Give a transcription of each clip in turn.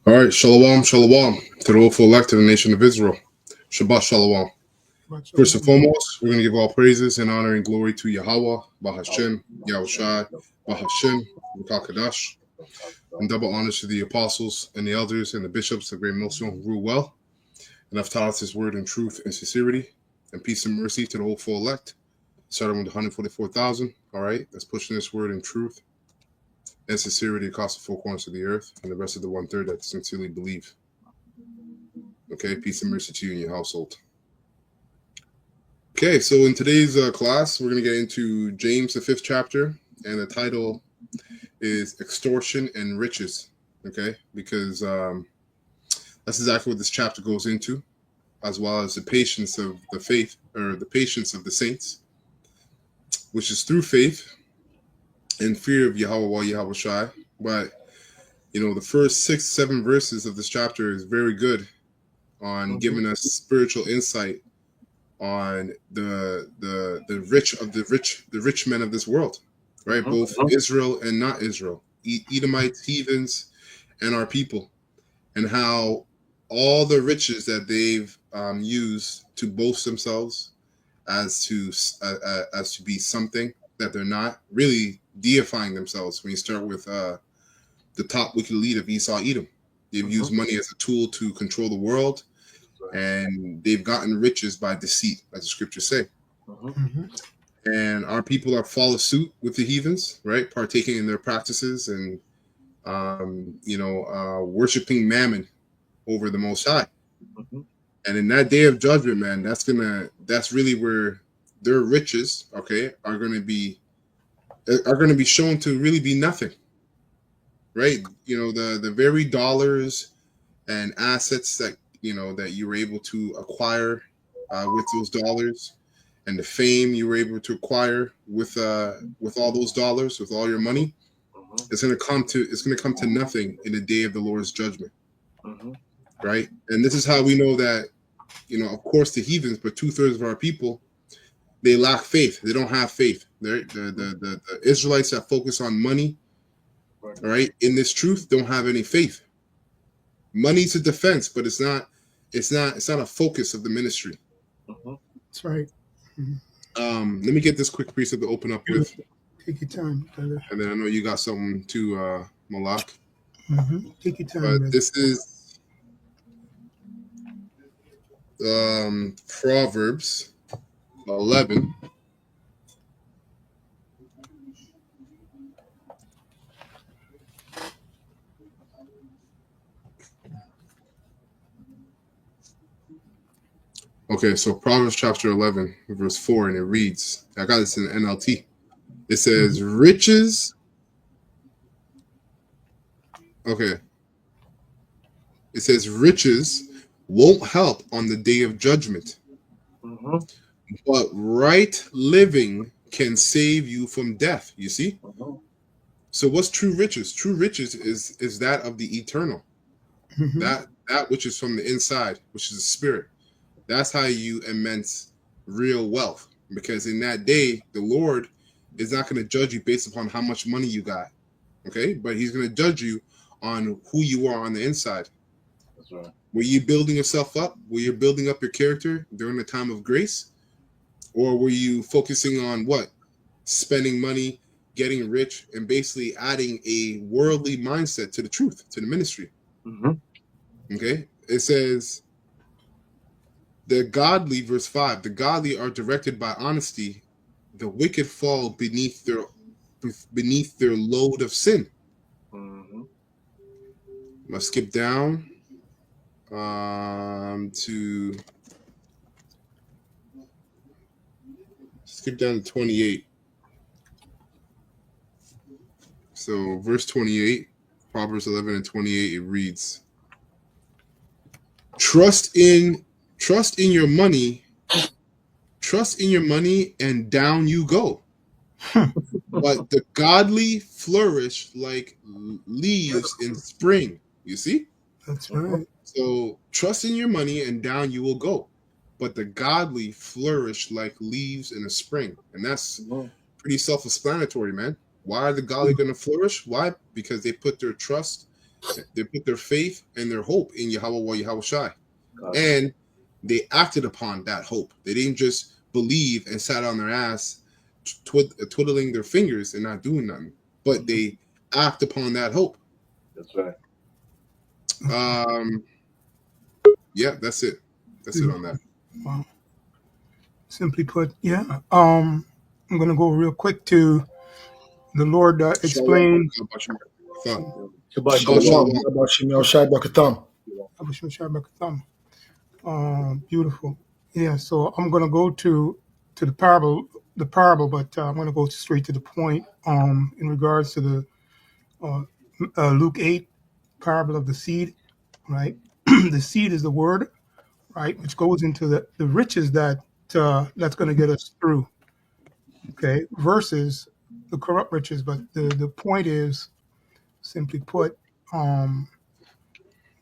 All right, shalom, shalom to the willful elect of the nation of Israel. Shabbat shalom. First and foremost, we're going to give all praises and honor and glory to Yahweh, Bahashem, Yahushai, Bahashem, Kadash, and double honors to the apostles and the elders and the bishops of Great Millstone who rule well and have taught us his word in truth and sincerity, and peace and mercy to the willful elect, starting with 144,000. All right, that's pushing this word in truth and sincerity across the four corners of the earth, and the rest of the 1/3 that sincerely believe. Okay, peace and mercy to you and your household. Okay, so in today's class, we're going to get into James, the 5th chapter, and the title is Extortion and Riches. Okay, because that's exactly what this chapter goes into, as well as the patience of the faith, or the patience of the saints, which is through faith and fear of Yahweh, Yahweh Shai. But, the first 6-7 verses of this chapter is very good on giving us spiritual insight on the rich men of this world, right? Both Israel and not Israel, Edomites, heathens, and our people, and how all the riches that they've used to boast themselves as to be something that they're not, really deifying themselves. When you start with the top wicked elite of Esau, Edom, they've used money as a tool to control the world. And they've gotten riches by deceit, as the scriptures say. And our people are follow suit with the heathens, right? Partaking in their practices and, worshiping mammon over the Most High. And in that day of judgment, man, that's really where their riches, okay, are going to be shown to really be nothing, right? The very dollars and assets that you were able to acquire with those dollars, and the fame you were able to acquire with all those dollars, with all your money, it's going to come to nothing in the day of the Lord's judgment, right? And this is how we know that, of course, the heathens, but 2/3 of our people, they lack faith. They don't have faith. The Israelites that focus on money, all right, in this truth, don't have any faith. Money's a defense, but it's not a focus of the ministry. That's right. Let me get this quick precept to open up with. Take your time, brother. And then I know you got something too, Malak. Take your time, But brother. this is Proverbs 11. Okay, so Proverbs chapter 11, verse 4, and it reads, I got this in the NLT. It says, riches. Okay. It says, riches won't help on the day of judgment, but right living can save you from death. You see? So what's true riches? True riches is that of the eternal, that which is from the inside, which is the spirit. That's how you immense real wealth, because in that day, the Lord is not going to judge you based upon how much money you got, okay? But he's going to judge you on who you are on the inside. That's right. Were you building yourself up? Were you building up your character during the time of grace? Or were you focusing on what? Spending money, getting rich, and basically adding a worldly mindset to the truth, to the ministry. Okay? It says, the godly, verse 5, the godly are directed by honesty. The wicked fall beneath their load of sin. Let's skip down to 28. So verse 28, Proverbs 11 and 28, it reads, Trust in your money, and down you go. But the godly flourish like leaves in spring. You see? That's right. So trust in your money and down you will go. But the godly flourish like leaves in a spring. And that's pretty self-explanatory, man. Why are the godly going to flourish? Why? Because they put their trust They put their faith and their hope in Yahweh Yahweh Shai. And they acted upon that hope. They didn't just believe and sat on their ass, twiddling their fingers and not doing nothing, but they act upon that hope. That's right. Yeah, that's it. That's it on that. Wow. Simply put, yeah. I'm going to go real quick to the Lord explained. Beautiful. Yeah. So I'm going to go to the parable, but I'm going to go straight to the point. In regards to the Luke 8 parable of the seed, right? The seed is the word, right, which goes into the riches that's going to get us through. Okay, versus the corrupt riches. But the point is, simply put, where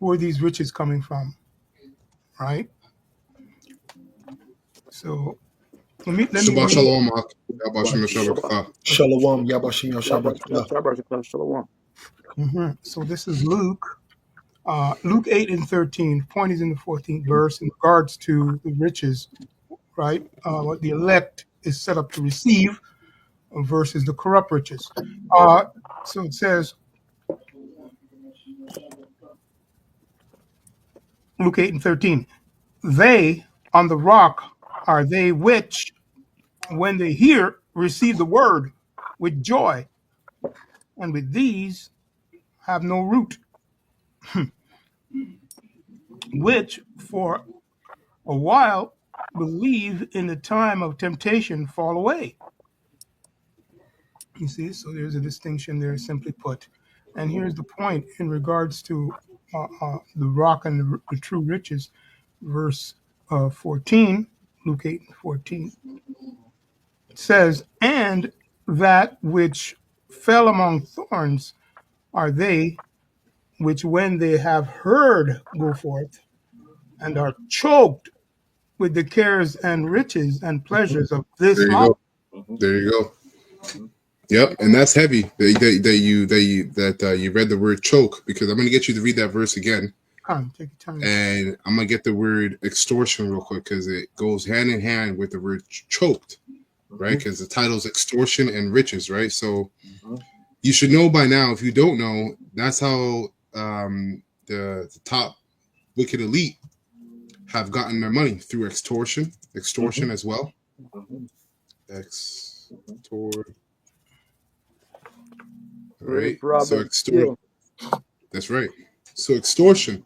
are these riches coming from, right? So let me Shabbat read. Shalom, Mark. Shabbat Shalom. Shalom, Yabashim Yashabakata. So this is Luke 8 and 13. Point is in the 14th verse in regards to the riches, right? What the elect is set up to receive versus the corrupt riches. So it says, Luke 8 and 13, they on the rock are they which, when they hear, receive the word with joy, and with these have no root, which for a while believe in the time of temptation fall away. You see, so there's a distinction there, simply put. And here's the point in regards to the rock and the true riches, verse 14, Luke 8 and 14. It says, and that which fell among thorns are they which, when they have heard, go forth and are choked with the cares and riches and pleasures of this There you life. go. There you go. Yep, and that's heavy that you read the word choke, because I'm going to get you to read that verse again. Take your time. And I'm going to get the word extortion real quick, because it goes hand in hand with the word choked, right? Because the title is extortion and riches, right? So you should know by now. If you don't know, that's how the top wicked elite have gotten their money, through extortion as well. Extort. Right. So extort. That's right. So extortion,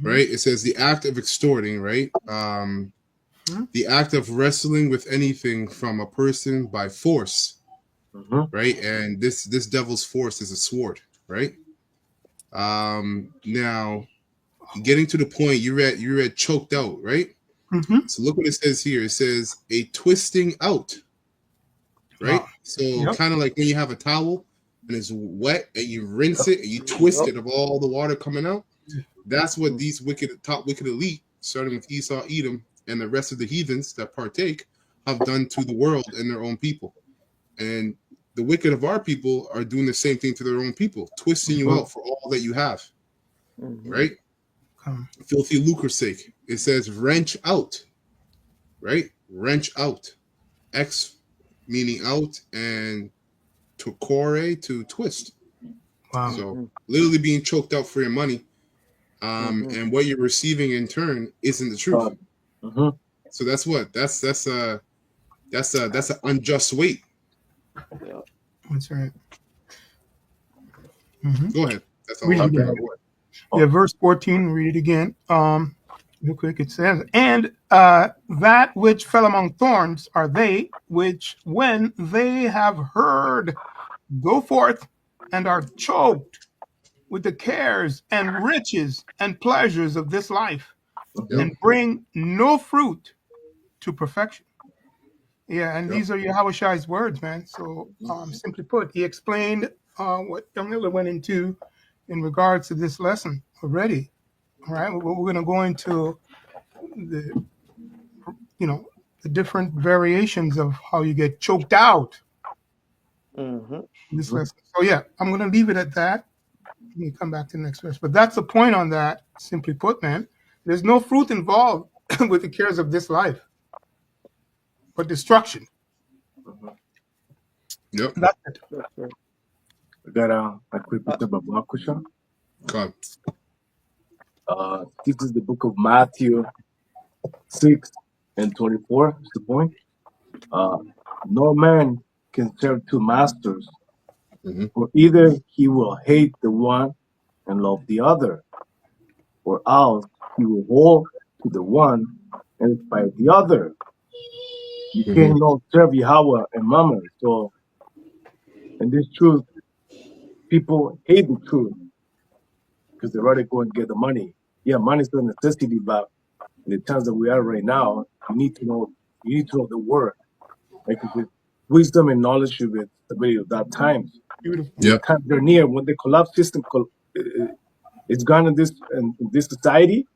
right? It says the act of extorting, right? The act of wrestling with anything from a person by force, right? And this devil's force is a sword, right? Now, getting to the point, you read choked out, right? So look what it says here. It says a twisting out, right? So kind of like when you have a towel and it's wet and you rinse it and you twist it of all the water coming out. That's what these top wicked elite, starting with Esau, Edom, and the rest of the heathens that partake, have done to the world and their own people. And the wicked of our people are doing the same thing to their own people, twisting you out for all that you have, right? Filthy lucre's sake. It says wrench out, right? Wrench out. X meaning out, and to core, to twist. Wow. So literally being choked out for your money, and what you're receiving in turn isn't the truth. So that's what that's an unjust weight. That's right. Go ahead. That's all. Yeah, verse 14. Read it again. Real quick. It says, and that which fell among thorns are they which, when they have heard, go forth and are choked with the cares and riches and pleasures of this life, and bring no fruit to perfection. Yeah, and these are Yahushai's words, man. So simply put, he explained what Young Miller went into in regards to this lesson already. All right, we're going to go into the the different variations of how you get choked out in this lesson. So yeah, I'm going to leave it at that. You come back to the next verse. But that's the point on that, simply put, man. There's no fruit involved with the cares of this life, but destruction. Yep. That's it. That's right. I got a quick bit of a question. God. This is the book of Matthew 6 and 24. Is the point? No man can serve two masters, for either he will hate the one and love the other, or else he will hold to the one and despise the other. You cannot serve Yahweh and Mammon. So, in this truth, people hate the truth because they're rather go and get the money. Yeah, money is a necessity, but in the times that we are right now, you need to know the word. Like with wisdom and knowledge with stability of that times. Beautiful. Yeah. Times they're near when the collapse system is gone in this society.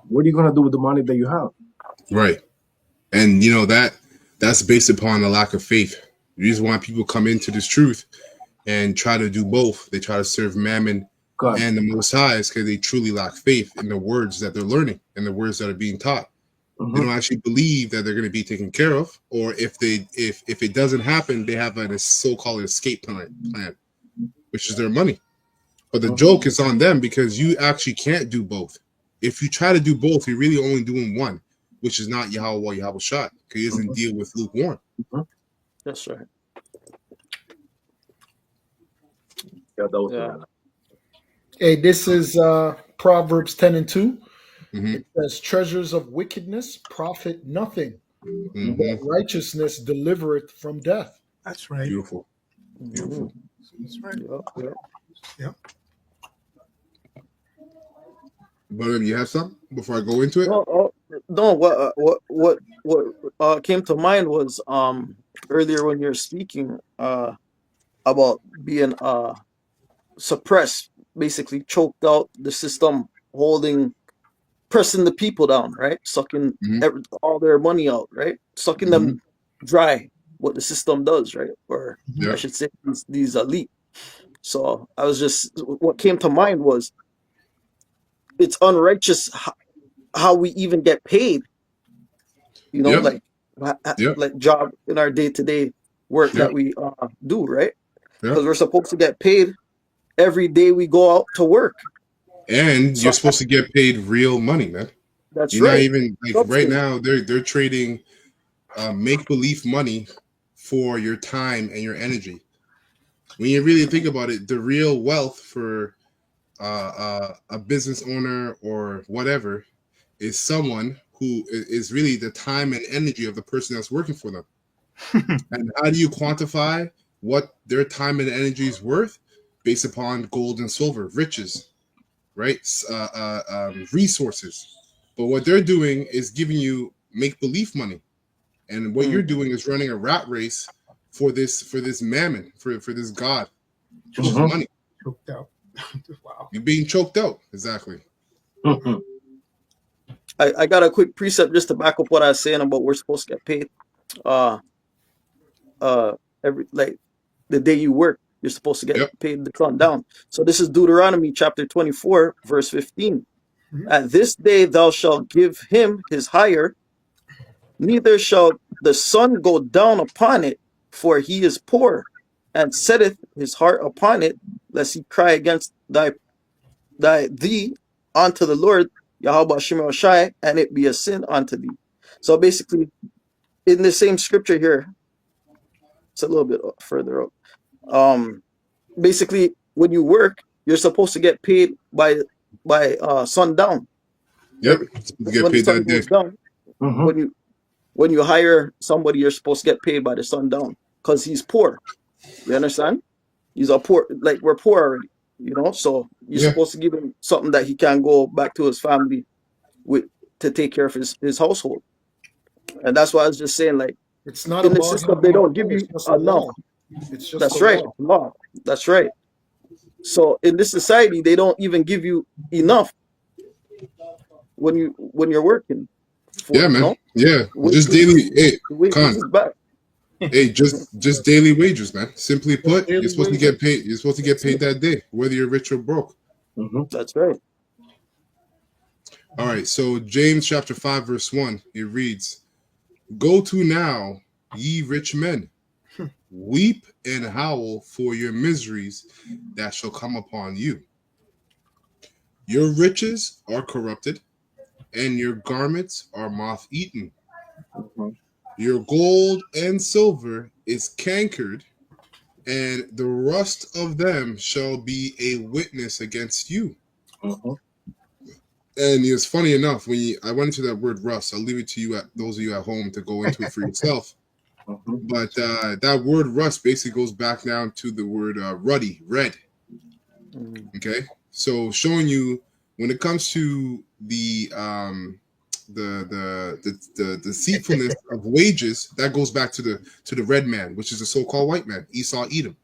What are you gonna do with the money that you have? Right. And you know that's based upon a lack of faith. The reason why people come into this truth and try to do both, they try to serve Mammon God. and the Most High, is because they truly lack faith in the words that they're learning and the words that are being taught. They don't actually believe that they're going to be taken care of, or if it doesn't happen, they have a so-called escape plan, which is their money. But the joke is on them because you actually can't do both. If you try to do both, you're really only doing one, which is not Yahweh shot, because he doesn't deal with lukewarm. That's right. Yeah, that was Yeah. Hey, this is Proverbs 10 and 2. Mhm. It says, treasures of wickedness profit nothing, Mhm. but righteousness delivereth from death. That's right. Beautiful. Beautiful. That's right. Yep. Yep. But you have something before I go into it? No. What came to mind was earlier when you were speaking about being suppressed, basically choked out, the system pressing the people down, right? Sucking all their money out, right? Sucking them dry. What the system does, right? Or I should say, these elite. So what came to mind was it's unrighteous how we even get paid. You know, Yep. like job in our day-to-day work that we do, right? Because Yep. we're supposed to get paid every day we go out to work. And So you're supposed to get paid real money, man. that's You're not right. even like right now. They're trading make believe money for your time and your energy. When you really think about it, the real wealth for a business owner or whatever is someone who is really the time and energy of the person that's working for them. And how do you quantify what their time and energy is worth? Based upon gold and silver, riches, right? Resources. But what they're doing is giving you make believe money, and what you're doing is running a rat race for this mammon, for this god, which is money. Choked out. Wow. You're being choked out. Exactly. I got a quick precept just to back up what I was saying about we're supposed to get paid. Every like the day you work, you're supposed to get paid the sun down. So this is Deuteronomy chapter 24, verse 15. At this day thou shalt give him his hire, neither shall the sun go down upon it, for he is poor, and setteth his heart upon it, lest he cry against thee unto the Lord Yahweh Shema Shai, and it be a sin unto thee. So basically, in the same scripture here, it's a little bit further up. Basically, when you work, you're supposed to get paid by sundown. Yep. When the sun goes down, when you hire somebody, you're supposed to get paid by the sundown because he's poor. You understand? He's a poor, like we're poor already, you know. So you're supposed to give him something that he can go back to his family with to take care of his household. And that's why I was just saying, like, it's not in the system they don't give you enough. It's just that's right, law. That's right. So in this society, they don't even give you enough when you're working. Yeah, man. Yeah, just daily. Hey, Khan. Hey, just daily wages, man. Simply put, you're Daily supposed to wages. get paid. You're supposed to get paid that day, whether you're rich or broke. Mm-hmm. That's right. All right. So James chapter 5 verse 1, it reads, "Go to now, ye rich men, weep and howl for your miseries that shall come upon you. Your riches are corrupted, and your garments are moth eaten. Mm-hmm. Your gold and silver is cankered, and the rust of them shall be a witness against you." Mm-hmm. And it's funny enough, I went into that word rust. I'll leave it to you, at those of you at home, to go into it for yourself. Mm-hmm. But that word rust basically goes back down to the word ruddy, red. Mm. Okay, so showing you when it comes to the deceitfulness of wages, that goes back to the red man, which is the so-called white man, Esau, Edom.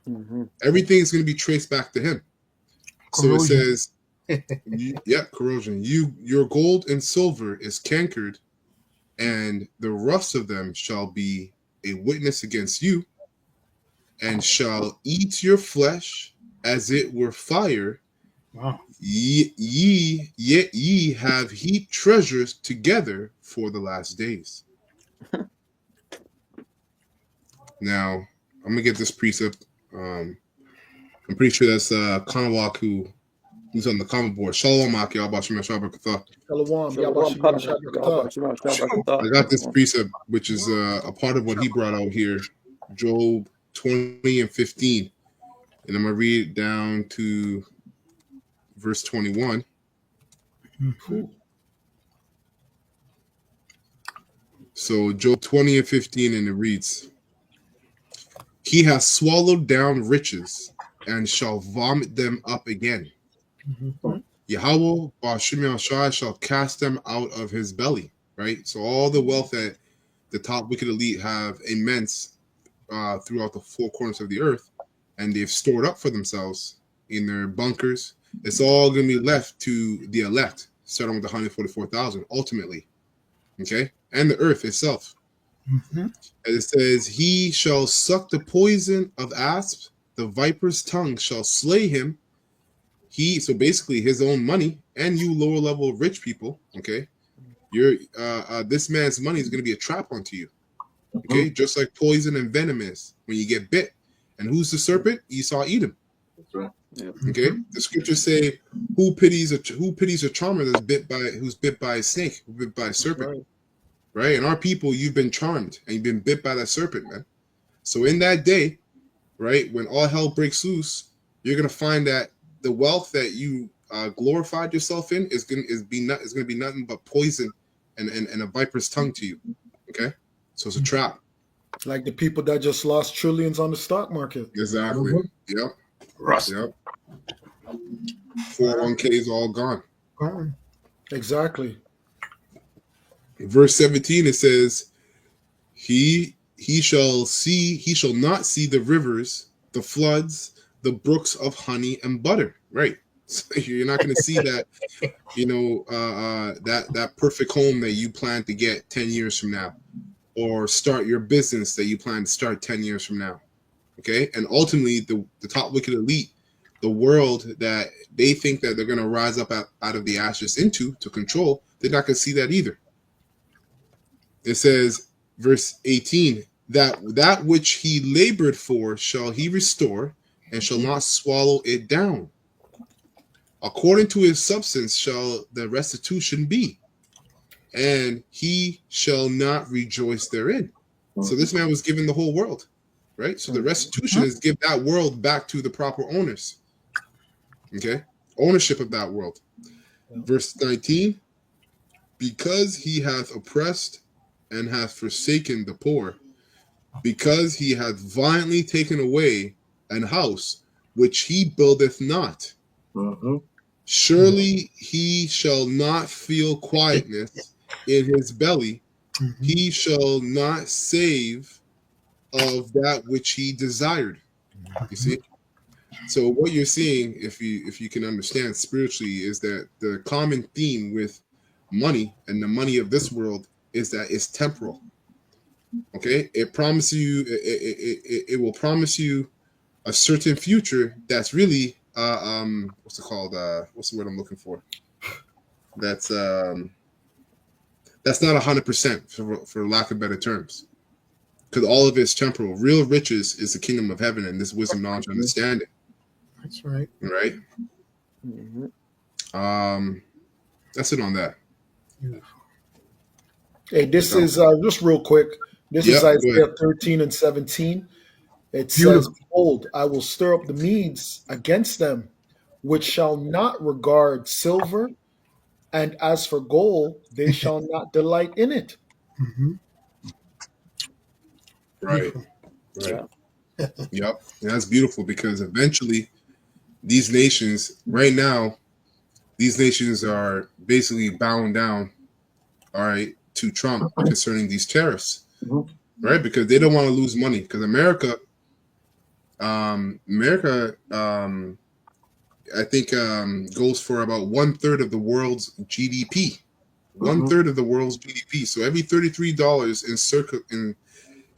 Mm-hmm. Everything is going to be traced back to him. So it Corrosion. says, corrosion. Your gold and silver is cankered, and the rust of them shall be a witness against you, and shall eat your flesh as it were fire. Wow. Yet ye have heaped treasures together for the last days. Now, I'm gonna get this precept. I'm pretty sure that's Kanawak who's on the comment board. Shalom, Aki, Abashim, Shabbat. Shalom. Shalom, Yabashim Kanaman. Shabrakatah. Yahweh Shabbat. I got this precept, which is a part of what he brought out here, Job 20 and 15. And I'm going to read it down to verse 21. Mhm. So Job 20 and 15, and it reads, "He has swallowed down riches and shall vomit them up again. Mhm. Yahweh Bashim Shai shall cast them out of his belly." Right? So all the wealth that the top wicked elite have immense throughout the four corners of the earth, and they've stored up for themselves in their bunkers. It's all going to be left to the elect, starting with the 144,000 ultimately. Okay? And the earth itself. Mhm. And it says, "He shall suck the poison of asps, the viper's tongue shall slay him." So basically his own money, and you lower level rich people, okay? This man's money is going to be a trap onto you. Okay, just like poison and venom is when you get bit. And who's the serpent? Esau, Edom. That's right. Yeah. Okay, the scriptures say, who pities a charmer who's bit by a snake, who's bit by a serpent, Right. right? And our people, you've been charmed and you've been bit by that serpent, man. So in that day, right, when all hell breaks loose, you're gonna find that the wealth that you glorified yourself in is gonna be nothing but poison and a viper's tongue to you. Okay, so it's a trap. Like the people that just lost trillions on the stock market. Exactly. Mm-hmm. Yep. Rust. Yep. 401k is all gone. Gone. Exactly. Verse 17, it says, he shall not see the rivers, the floods, the brooks of honey and butter. Right. So you're not going to see that, that perfect home that you plan to get 10 years from now, or start your business that you plan to start 10 years from now. Okay. And ultimately, the top wicked elite, the world that they think that they're going to rise up out of the ashes to control, they're not going to see that either. It says, verse 18, that which he labored for shall he restore, and shall not swallow it down. According to his substance shall the restitution be, and he shall not rejoice therein. So this man was given the whole world, right? So the restitution is give that world back to the proper owners. Okay? Ownership of that world. Verse 19, because he hath oppressed and hath forsaken the poor, because he hath violently taken away an house which he buildeth not. Mm-hmm. Surely he shall not feel quietness in his belly. Mhm. He shall not save of that which he desired. You see? So what you're seeing, if you can understand spiritually, is that the common theme with money and the money of this world is that it's temporal. Okay, it promises you. It will promise you a certain future that's really what's it called? What's the word I'm looking for? That's not 100% for lack of better terms, because all of it is temporal. Real riches is the kingdom of heaven, and this wisdom, knowledge, understanding. That's right. Right. That's it on that. Beautiful. Hey, this is just real quick. This is Yep, go ahead. Isaiah 13 and 17. It says, Beautiful. "Behold, I will stir up the Medes against them, which shall not regard silver, and as for gold, they shall not delight in it." Hmm. Right. Beautiful. Right. Yeah. Yep. And that's beautiful, because eventually these nations, right now, these nations are basically bowing down, all right, to Trump concerning these tariffs, right? Because they don't want to lose money. Because America, I think, goes for about 1/3 of the world's GDP. 1/3 of the world's GDP. So every $33 in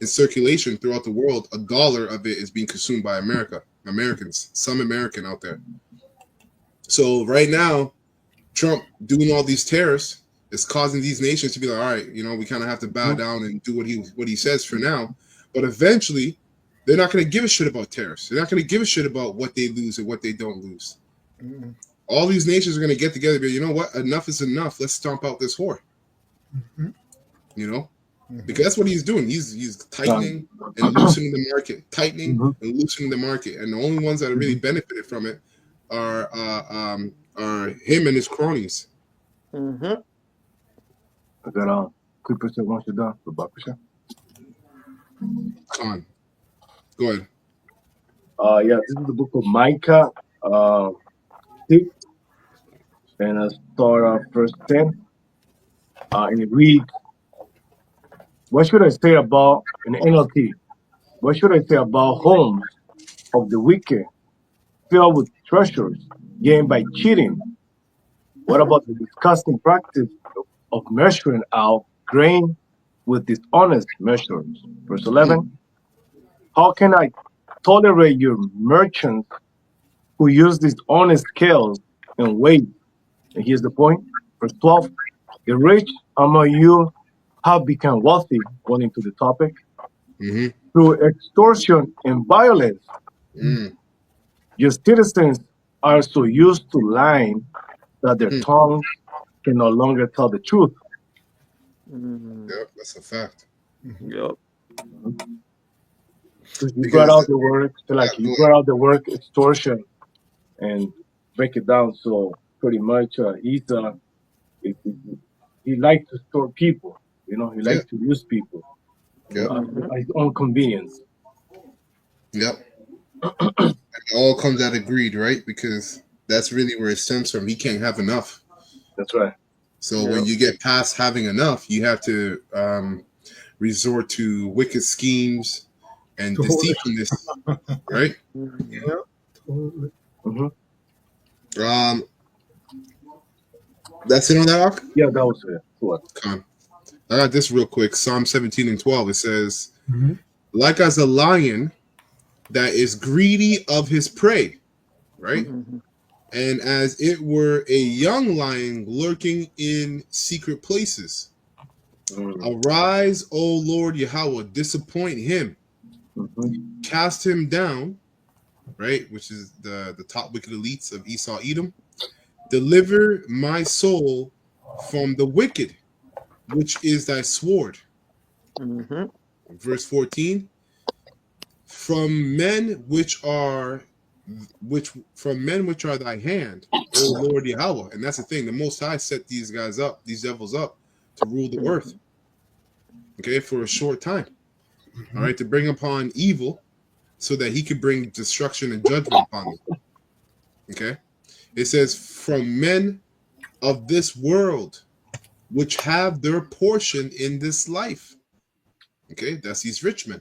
circulation throughout the world, $1 of it is being consumed by Americans, some American out there. So right now, Trump doing all these tariffs is causing these nations to be like, all right, we kind of have to bow down and do what he says for now. But eventually, they're not going to give a shit about tariffs. They're not going to give a shit about what they lose or what they don't lose. Mm-hmm. All these nations are going to get together and be, you know what? Enough is enough. Let's stomp out this whore. Mm-hmm. Because that's what he's doing. He's tightening and loosening the market, tightening and loosening the market, and the only ones that are really benefited from it are him and his cronies. I got a quick percent once you're done. About percent. Con, go ahead. Yeah, this is the book of Micah, 6, and I start verse 10. And it reads, "What should I say about an NLT? What should I say about homes of the wicked, filled with treasures gained by cheating? What about the disgusting practice of measuring out grain with dishonest measures?" Verse 11, "How can I tolerate your merchants who use dishonest scales and weight?" And here's the point. Verse 12, "The rich among you have become wealthy," going into the topic, "through extortion and violence. Your citizens are so used to lying that their tongues can no longer tell the truth." Yep, that's a fact. Yep. Because you brought Because out the word, you brought out the word extortion and break it down. So pretty much, he likes to store people. He likes to use people. At his own convenience. Yep. It all comes out of greed, right? Because that's really where it stems from. He can't have enough. That's right. So when you get past having enough, you have to resort to wicked schemes and deceitfulness, right? Yeah. Totally. That's it on that arc? Yeah, that was it. What? I got this real quick. Psalm 17 and 12. It says, like as a lion that is greedy of his prey, right? And as it were a young lion lurking in secret places. Arise, O Lord Yahweh, disappoint him. Cast him down, right? Which is the top wicked elites of Esau, Edom. Deliver my soul from the wicked, which is thy sword. Verse 14. From men which are thy hand, O Lord Yahweh. And that's the thing. The Most High set these guys up, these devils up, to rule the earth. Okay, for a short time. All right, to bring upon evil, so that he could bring destruction and judgment upon them. Okay, it says, from men of this world, which have their portion in this life. Okay, that's these rich men.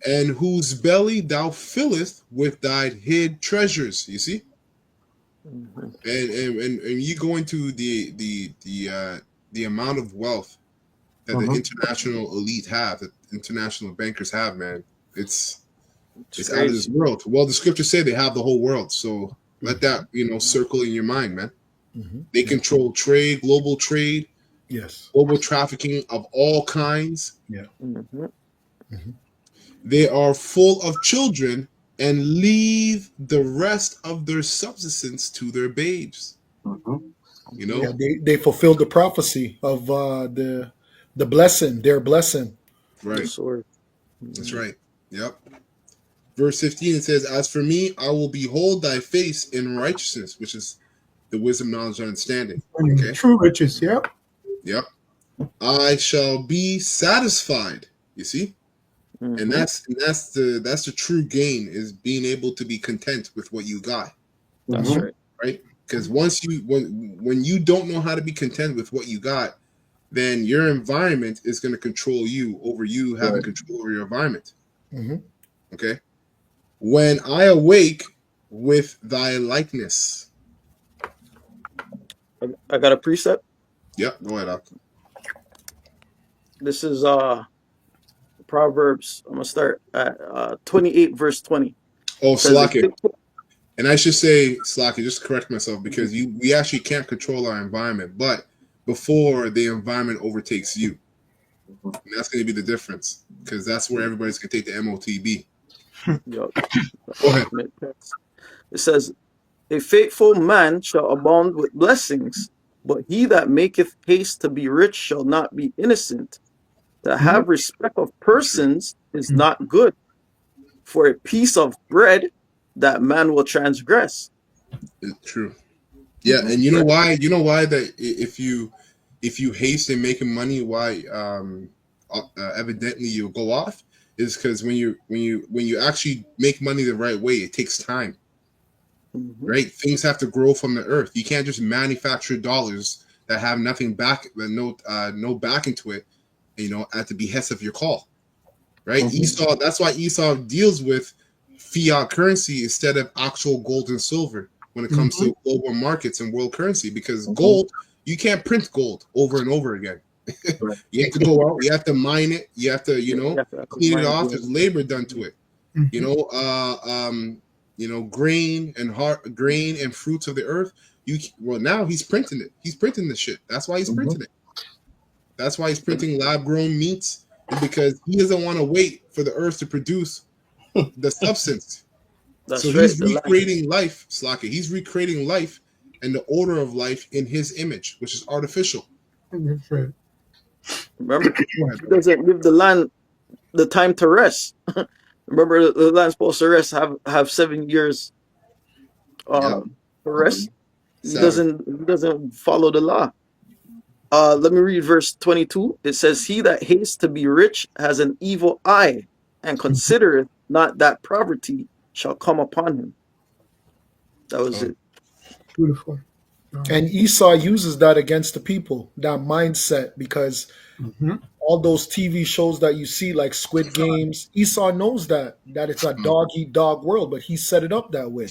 And whose belly thou fillest with thy hid treasures. You see? And you go into the amount of wealth that the international elite have, that international bankers have, man. It's out of this world. Well, the scriptures say they have the whole world, so let that circle in your mind, man. They control trade, global trade, Yes. global trafficking of all kinds. Yeah. They are full of children and leave the rest of their subsistence to their babes. Yeah, they fulfilled the prophecy of the blessing, their blessing. Right. That's right. Yep. Verse 15, it says, "As for me, I will behold thy face in righteousness," which is the wisdom, knowledge, and understanding. Okay. True riches, yep. Yep. "I shall be satisfied." You see? And that's the true gain, is being able to be content with what you got. That's right. Right? Because when you don't know how to be content with what you got, then your environment is going to control you over you having control over your environment. Okay? "When I awake with thy likeness." I got a precept. Yep, go ahead. This is Proverbs. I'm gonna start at 28 verse 20. Oh, Says Slacky. And I should say, Slacky, just to correct myself, because we actually can't control our environment, but before the environment overtakes you. And that's going to be the difference, because that's where everybody's going to take the MOTB. Go ahead. It says, "A faithful man shall abound with blessings, but he that maketh haste to be rich shall not be innocent. To have respect of persons is not good, for a piece of bread that man will transgress." It's true. Yeah, and you know why? You know why that if you haste in making money, why evidently you'll go off, is because when you actually make money the right way, it takes time. Right? Things have to grow from the earth. You can't just manufacture dollars that have nothing back, no back into it, at the behest of your call. Right? Esau. That's why Esau deals with fiat currency instead of actual gold and silver when it comes to global markets and world currency, because gold, you can't print gold over and over again. You have to go out, you have to mine it, you have to, clean it off. There's labor done to it. Grain and fruits of the earth. Now he's printing it. He's printing the shit. That's why he's printing it. That's why he's printing lab-grown meats, because he doesn't want to wait for the earth to produce the substance. So he's recreating life, Slacky. He's recreating life and the order of life in his image, which is artificial. That's right. Remember, he doesn't give the land the time to rest. Remember, the land's supposed to rest, have 7 years to rest. He doesn't follow the law. Let me read verse 22. It says, "He that hastes to be rich has an evil eye, and considereth not that poverty shall come upon him." That was it. Beautiful. And Esau uses that against the people, that mindset, because all those TV shows that you see, like Squid Games, Esau knows that it's a dog-eat-dog world, but he set it up that way.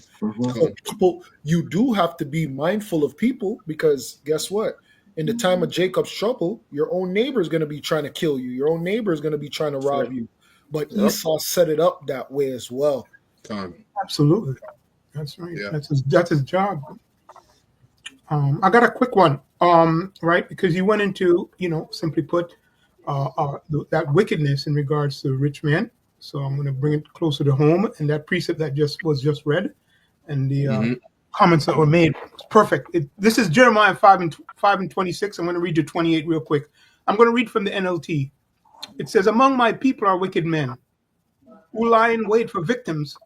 So people, you do have to be mindful of people, because guess what? In the time of Jacob's trouble, your own neighbor is going to be trying to kill you. Your own neighbor is going to be trying to rob you. But Esau set it up that way as well. Absolutely. That's right. Yeah. That's his job. I got a quick one, right? Because you went into, simply put, that wickedness in regards to rich man. So I'm going to bring it closer to home. And that precept that was just read, and the comments that were made was perfect. This is Jeremiah 5 and 26. I'm going to read to 28 real quick. I'm going to read from the NLT. It says, "Among my people are wicked men who lie in wait for victims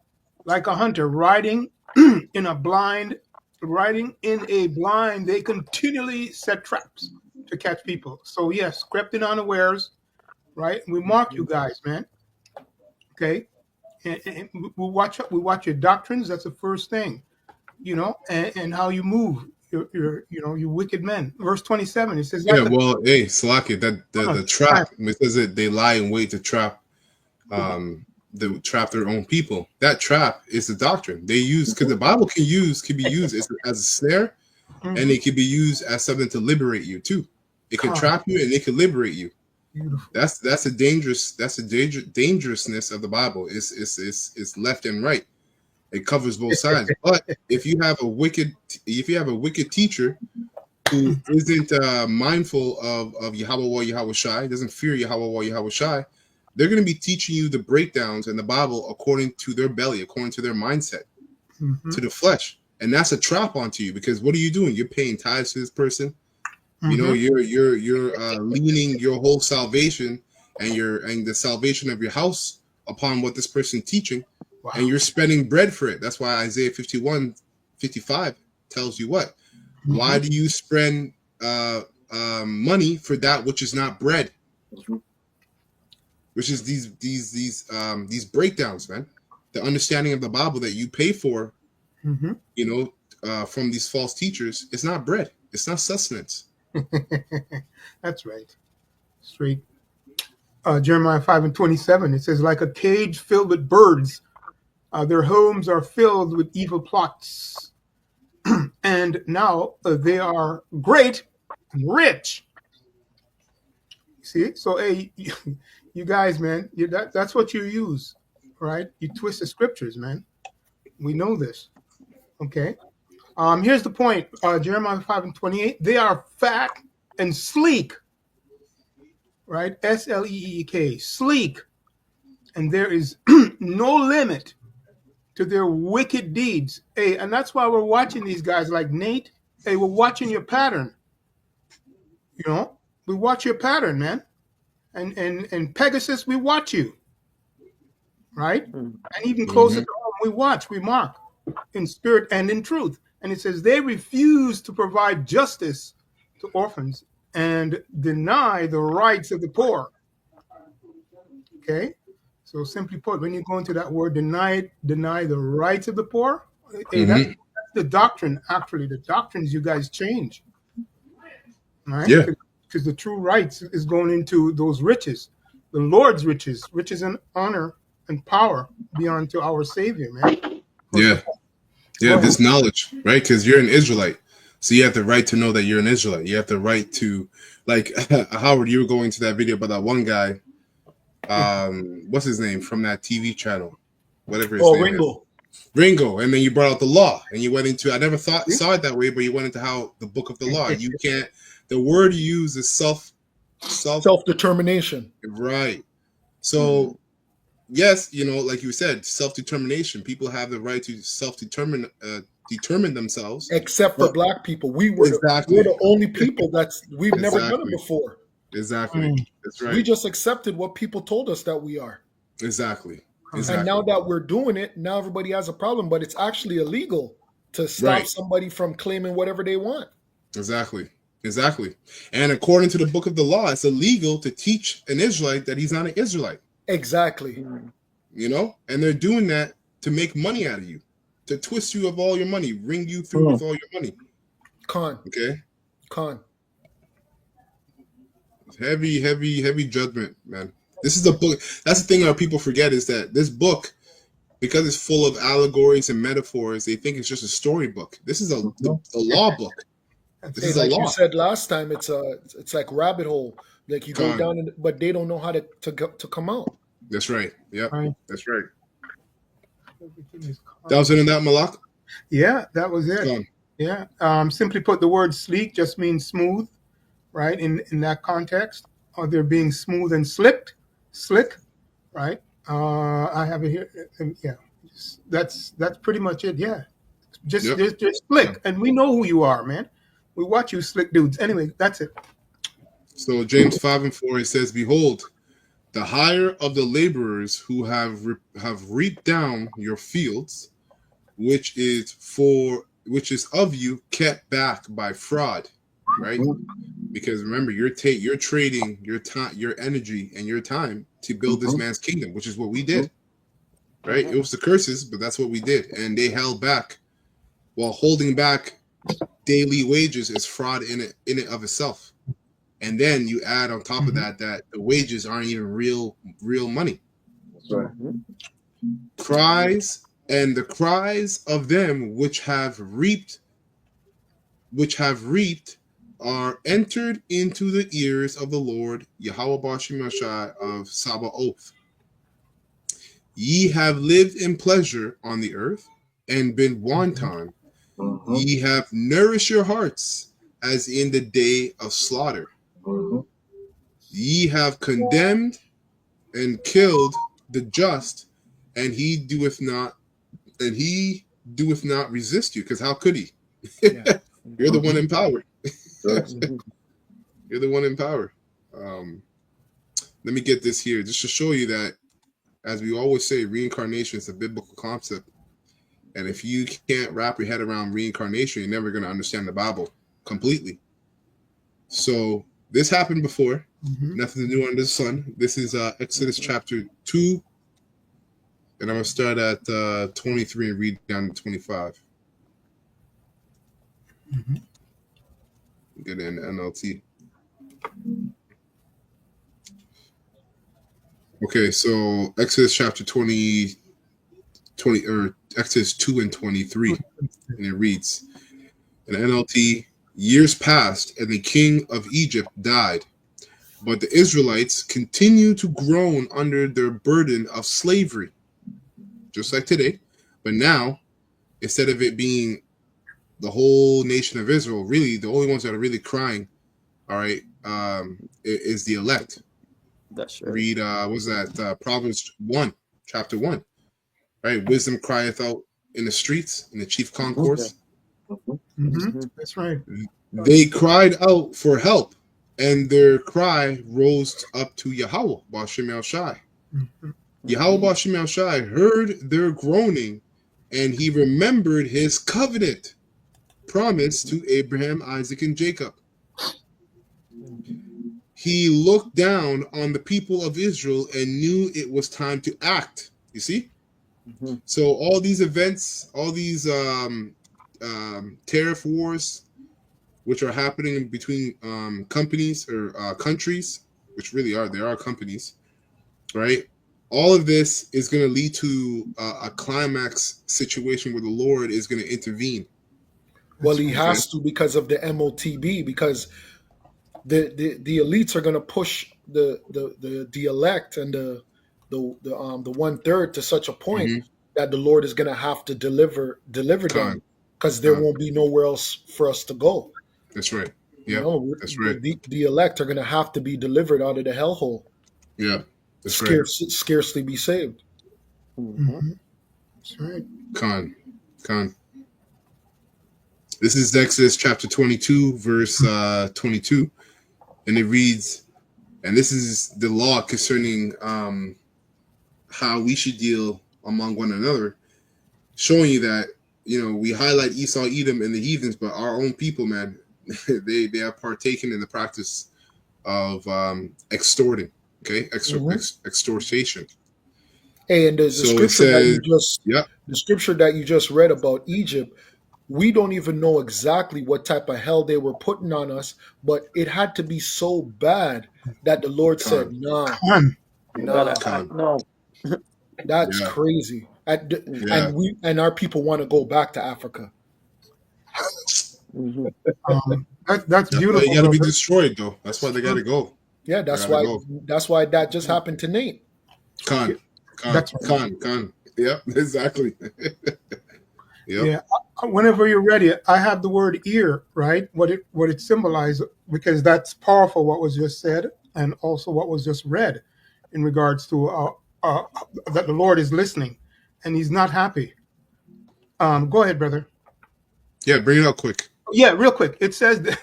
like a hunter riding in a blind. They continually set traps to catch people." So yes, crept in unawares, right? We mark you guys, man. Okay, and we watch your doctrines. That's the first thing, and how you move. You wicked men. Verse 27. It says, hey, Slacky, that the trap. It says that they lie in wait to trap. They trap their own people. That trap is the doctrine they use, because the Bible can be used as a snare, and it can be used as something to liberate you too. It can trap you and it can liberate you. Beautiful. That's a dangerousness of the Bible. It's left and right. It covers both sides. But if you have a wicked teacher who isn't mindful of Yahweh or Yahweh Shai, doesn't fear Yahweh or Yahweh Shai, they're going to be teaching you the breakdowns in the Bible according to their belly, according to their mindset, to the flesh. And that's a trap onto you, because what are you doing? You're paying tithes to this person. You know, you're leaning your whole salvation and the salvation of your house upon what this person teaching, and you're spending bread for it. That's why Isaiah 51:55 tells you what? Why do you spend money for that which is not bread? Which is these breakdowns, man. The understanding of the Bible that you pay for, you know, from these false teachers, it's not bread. It's not sustenance. That's right. Straight. Jeremiah 5:27, it says, like a cage filled with birds, their homes are filled with evil plots. And now they are great and rich. See? So, hey, you guys, man, that's what you use, right? You twist the scriptures, man. We know this. Okay? Here's the point. Jeremiah 5:28, they are fat and sleek. Right? S-L-E-E-K, sleek. And there is no limit to their wicked deeds. Hey, and that's why we're watching these guys like Nate. Hey, we're watching your pattern. You know, we watch your pattern, man. And Pegasus, we watch you. Right? And even closer to home, we watch, we mark in spirit and in truth. And it says they refuse to provide justice to orphans and deny the rights of the poor. Okay? So simply put, when you go into that word, deny the rights of the poor, hey, that's the doctrine, actually. The doctrines you guys change. Right? Yeah. Because the true rights is going into those riches, the Lord's riches and honor and power be unto our Savior, man. Yeah. Yeah, this knowledge, right? Because you're an Israelite. So you have the right to know that you're an Israelite. You have the right to, like, Howard, you were going to that video about that one guy. What's his name from that TV channel? Whatever his name Ringo. is. Ringo. And then you brought out the law, and you went into, I never saw it that way, but you went into how the book of the law. You can't, the word you use is self-determination. Right. So, yes, you know, like you said, self-determination. People have the right to determine themselves. Except for black people. We're the only people we've never done it before. Exactly. That's right. We just accepted what people told us that we are. Exactly. And now that we're doing it, now everybody has a problem, but it's actually illegal to stop somebody from claiming whatever they want. Exactly. And according to the book of the law, it's illegal to teach an Israelite that he's not an Israelite. Exactly. You know, and they're doing that to make money out of you, to twist you of all your money, ring you through with all your money. Okay. Heavy judgment, man. This is a book. That's the thing that people forget, is that this book, because it's full of allegories and metaphors, they think it's just a storybook. This is a law book. This is like a law. You said last time, it's like rabbit hole. Like you go down, but they don't know how to come out. That's right. Yep. That's right. That was in that, Malak? Yeah, that was it. Yeah. Simply put, the word sleek just means smooth, right? In that context, or they're being smooth and slick, right? I have it here. Yeah, that's pretty much it. Yeah, just slick, and we know who you are, man. We watch you, slick dudes. Anyway, that's it. So James 5:4, it says, "Behold, the hire of the laborers who have reaped down your fields, which is of you kept back by fraud," right? Because remember, you're trading your time, your energy, and your time to build this man's kingdom, which is what we did, right? It was the curses, but that's what we did, and they held back. While holding back daily wages is fraud in it of itself. And then you add on top of that the wages aren't even real money. That's right. Cries of them which have reaped are entered into the ears of the Lord Yahweh Bashim Yashai of Sabaoth. Ye have lived in pleasure on the earth and been wanton. Mhm. Ye have nourished your hearts as in the day of slaughter. Mhm. Ye have condemned and killed the just, and he doeth not resist you, because how could he? Yeah. You're the one in power. Yes. You're the one in power. Let me get this here just to show you that, as we always say, reincarnation is a biblical concept. And if you can't wrap your head around reincarnation, you're never going to understand the Bible completely. So this happened before. Nothing new under the sun. This is Exodus chapter 2. And I'm going to start at 23 and read down to 25. Get in NLT. Okay, so Exodus chapter 20, or Exodus 2 and 23. And it reads, in NLT, years passed and the king of Egypt died. But the Israelites continue to groan under their burden of slavery, just like today. But now, instead of it being the whole nation of Israel, really the only ones that are really crying, all right, is the elect. That's right. Read, what's that? Proverbs 1, chapter 1. Right? Wisdom crieth out in the streets, in the chief concourse. That's right. They cried out for help, and their cry rose up to Yahweh, Bashim El Shai. Yahweh Bashim El Shai heard their groaning, and he remembered his covenant promise to Abraham, Isaac, and Jacob. He looked down on the people of Israel and knew it was time to act. You see? So all these events, all these tariff wars, which are happening between companies or countries, which really they are companies, right? All of this is going to lead to a climax situation where the Lord is going to intervene. Well, he has to, because of the MOTB, because the elites are going to push the elect and the 1/3 to such a point that the Lord is going to have to deliver them, because there won't be nowhere else for us to go. That's right. Yeah, that's right. The elect are going to have to be delivered out of the hellhole. Yeah, that's scarcely be saved. That's right. Con. This is Exodus chapter 22, verse 22, and it reads, and this is the law concerning how we should deal among one another, showing you that, we highlight Esau, Edom, and the heathens, but our own people, man, they have partaken in the practice of extorting, okay, extortation. And the scripture that you just read about Egypt, we don't even know exactly what type of hell they were putting on us, but it had to be so bad that the Lord said, "Nah, no." That's crazy." And our people want to go back to Africa. That's beautiful. They got to be destroyed, though. That's why they got to go. Yeah, that's why that just happened to Nate. Con. Yep, exactly. Yep. Yeah. Whenever you're ready, I have the word ear, right? What it symbolizes, because that's powerful, what was just said, and also what was just read in regards to that the Lord is listening and he's not happy. Go ahead, brother. Yeah, bring it up quick. Yeah, real quick. It says the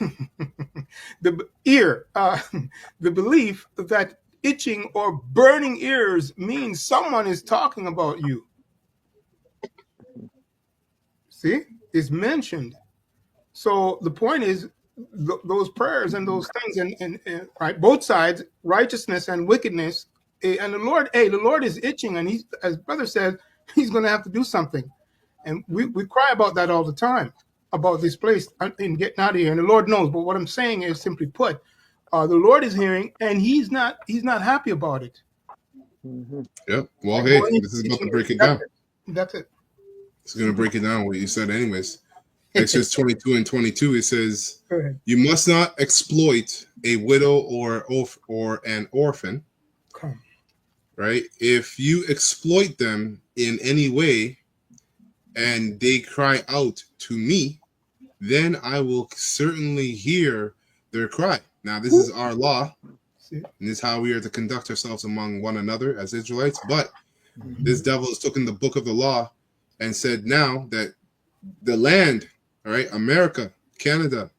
ear, the belief that itching or burning ears means someone is talking about you. See, is mentioned. So the point is, those prayers and those things, and right, both sides, righteousness and wickedness, and the Lord is itching, and he's, as brother said, he's going to have to do something, and we cry about that all the time, about this place and getting out of here, and the Lord knows. But what I'm saying is, simply put, the Lord is hearing, and he's not happy about it. Yep. Well, hey, this is about to break it down. That's it. It's going to break it down what you said anyways. Exodus 22 and 22, it says, Go ahead. "You must not exploit a widow or an orphan." Come. Right? If you exploit them in any way and they cry out to me, then I will certainly hear their cry. Now, this is our law, See? and this is how we are to conduct ourselves among one another as Israelites. But Mhm. this devil has taken the book of the law and said now that the land, all right, America, Canada,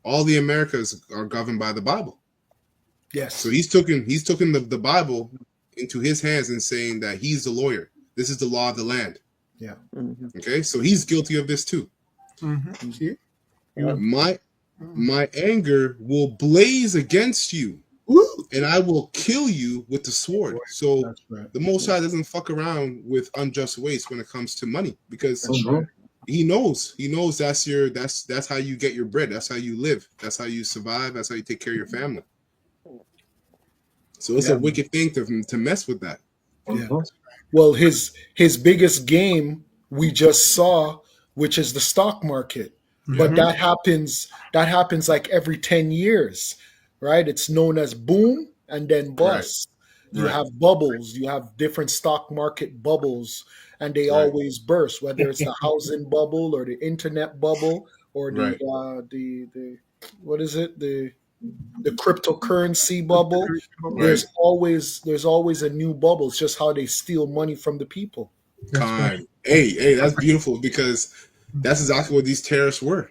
all the Americas are governed by the Bible. Yes. So he's taken the Bible into his hands and saying that he's the lawyer. This is the law of the land. Yeah. Okay, so he's guilty of this too. Mm-hmm. See? My anger will blaze against you, Woo! and I will kill you with the sword. So That's right. the Most High doesn't fuck around with unjust waste when it comes to money, because That's right. he knows that's how you get your bread. That's how you live. That's how you survive. That's how you take care of your family. So it's a wicked thing to mess with that. Yeah. Well, his biggest game we just saw, which is the stock market. But that happens like every 10 years, right? It's known as boom and then bust. You Right. have bubbles, you have different stock market bubbles, and they Right. always burst, whether it's the housing bubble or the internet bubble or Right. the what is it? The cryptocurrency bubble. Right. There's always a new bubble. It's just how they steal money from the people. That's right. Hey, that's beautiful, because that's exactly what these tariffs were.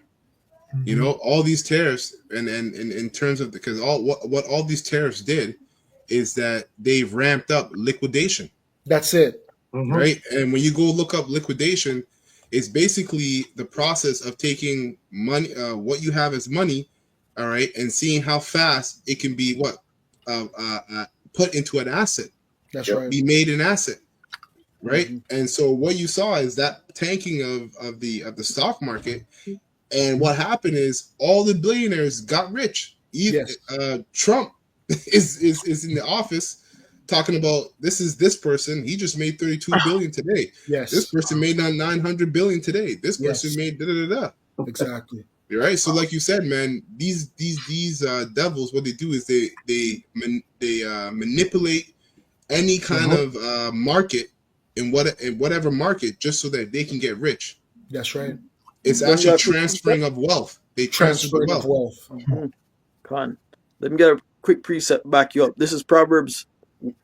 Mhm. You know, all these tariffs, and in terms of, because what all these tariffs did is that they ramped up liquidation, That's it. right? And when you go look up liquidation, it's basically the process of taking money, what you have as money, all right, and seeing how fast it can be put into an asset, That's right. be made an asset, right? And so what you saw is that tanking of the stock market. And what happened is all the billionaires got rich. Yes. Trump is in the office talking about this person. He just made 32 billion today. Yes. This person made 900 billion today. This person made da da da. Exactly. Right. So like you said, man, these devils, what they do is they manipulate any kind of market in whatever market, just so that they can get rich. That's right. It's actually transferring of wealth. They transfer the Transferring wealth. of wealth. Con. Let me get a quick precept back you up. This is Proverbs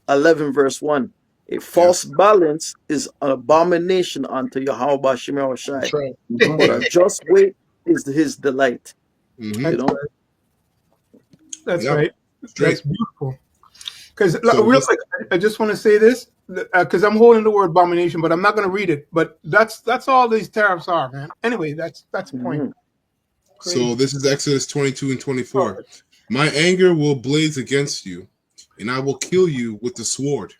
11 verse 1. A false balance is an abomination unto Yahweh Shem Shai, That's right. but a just weight is his delight. Mm-hmm. You know? That's Yep. right. Straight. That's beautiful. Because So real this- quick, I just want to say this, because I'm holding the word abomination, but I'm not going to read it. But that's all these tariffs are, man. Anyway, that's the point. So this is Exodus 22 and 24. My anger will blaze against you, and I will kill you with the sword.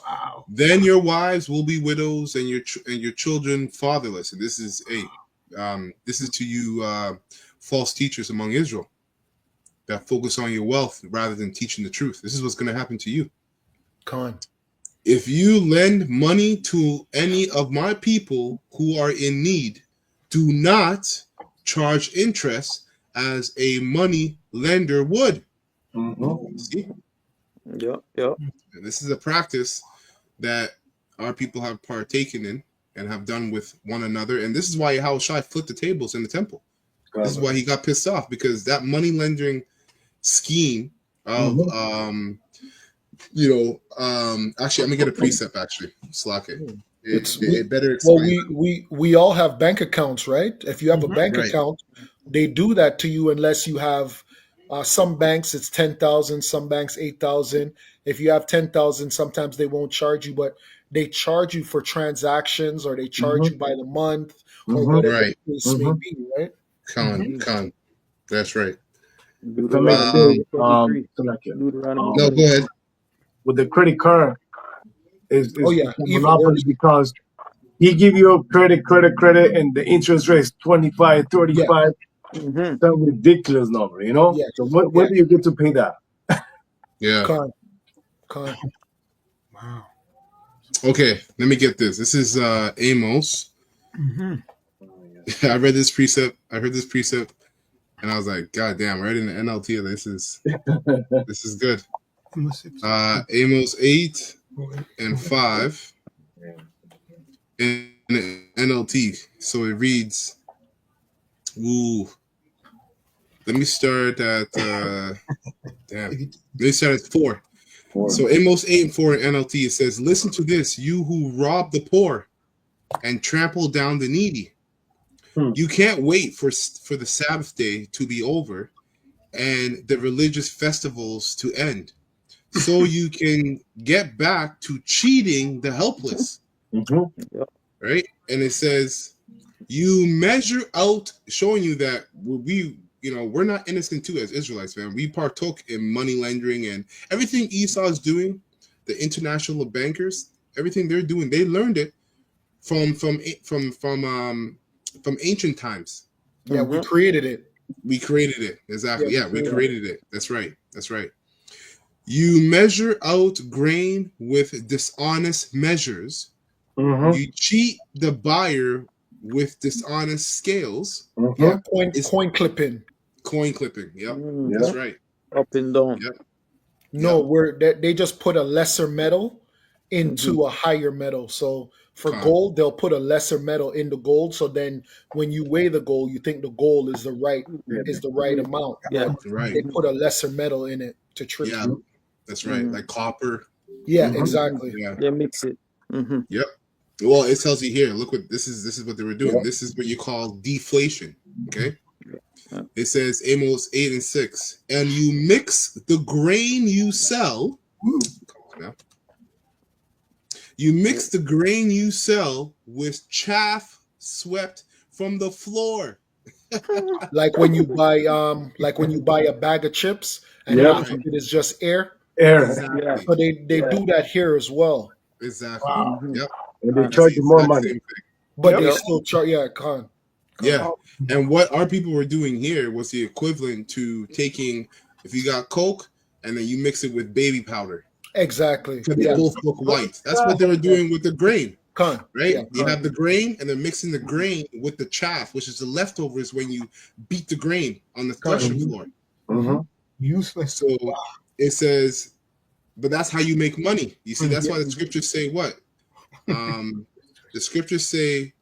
Wow. Then your wives will be widows, and your children fatherless. And this is to you false teachers among Israel that focus on your wealth rather than teaching the truth. This is what's going to happen to you. Con. If you lend money to any of my people who are in need, do not charge interest as a money lender would. See? Yeah. And this is a practice that our people have partaken in and have done with one another. And this is why Yahushua flipped the tables in the temple. This is why he got pissed off, because that money lending scheme of actually, I'm gonna get a precept. Actually, Slack it. It better explain. Well, we all have bank accounts, right? If you have a bank account, they do that to you unless you have. Some banks it's 10,000, some banks 8,000. If you have 10,000, sometimes they won't charge you, but they charge you for transactions, or they charge you by the month, or whatever the case may be, right? Con. That's right. Deuteronomy 23. No, go ahead. With the credit card, is even monopoly, worse. because he give you a credit, and the interest rate is 25, 35. It's a ridiculous number, you know? Yes. So when do you get to pay that? Yeah. Con. Wow. Okay, let me get this. This is Amos. I read this precept. I heard this precept, and I was like, God damn! Right in the NLT, this is good. Amos 8:5 in the NLT. So it reads, ooh. Let me start at damn. Let me start at 4. So Amos 8:4 in NLT, it says, "Listen to this, you who rob the poor and trample down the needy. You can't wait for the Sabbath day to be over and the religious festivals to end, so you can get back to cheating the helpless." Right? And it says, you measure out, showing you that we're not innocent too as Israelites, man. We partook in money laundering and everything Esau is doing. The international bankers, everything they're doing, they learned it from ancient times. Yeah, we created it. We created it. Exactly. Yeah, we created it. That's right. That's right. You measure out grain with dishonest measures. You cheat the buyer with dishonest scales. Yeah, coin clipping. Coin clipping. Yep. That's right. Up and down. Yep. No, they just put a lesser metal into a higher metal. So for gold, they'll put a lesser metal in the gold. So then when you weigh the gold, you think the gold is the right amount. Yeah. Right. They put a lesser metal in it to trick you. That's right. Like copper. Yeah, exactly. Yeah. They mix it. Yep. Well, it tells you here. Look what this is what they were doing. This is what you call deflation. Okay. It says Amos 8:6, and you mix the grain you sell. Come on now. You mix the grain you sell with chaff swept from the floor. Like when you buy a bag of chips and half of it is just air. Exactly. Yeah. So they do that here as well. Exactly. Yep. And they charge you more money. But they still charge. Yeah, Yeah. And what our people were doing here was the equivalent to taking, if you got Coke and then you mix it with baby powder. Exactly. So they both look white. That's what they were doing with the grain. Right? Yeah, you have the grain and then mixing the grain with the chaff, which is the leftovers when you beat the grain on the threshing floor. Useless. So it says, but that's how you make money. You see, that's why the scriptures say what? The scriptures say,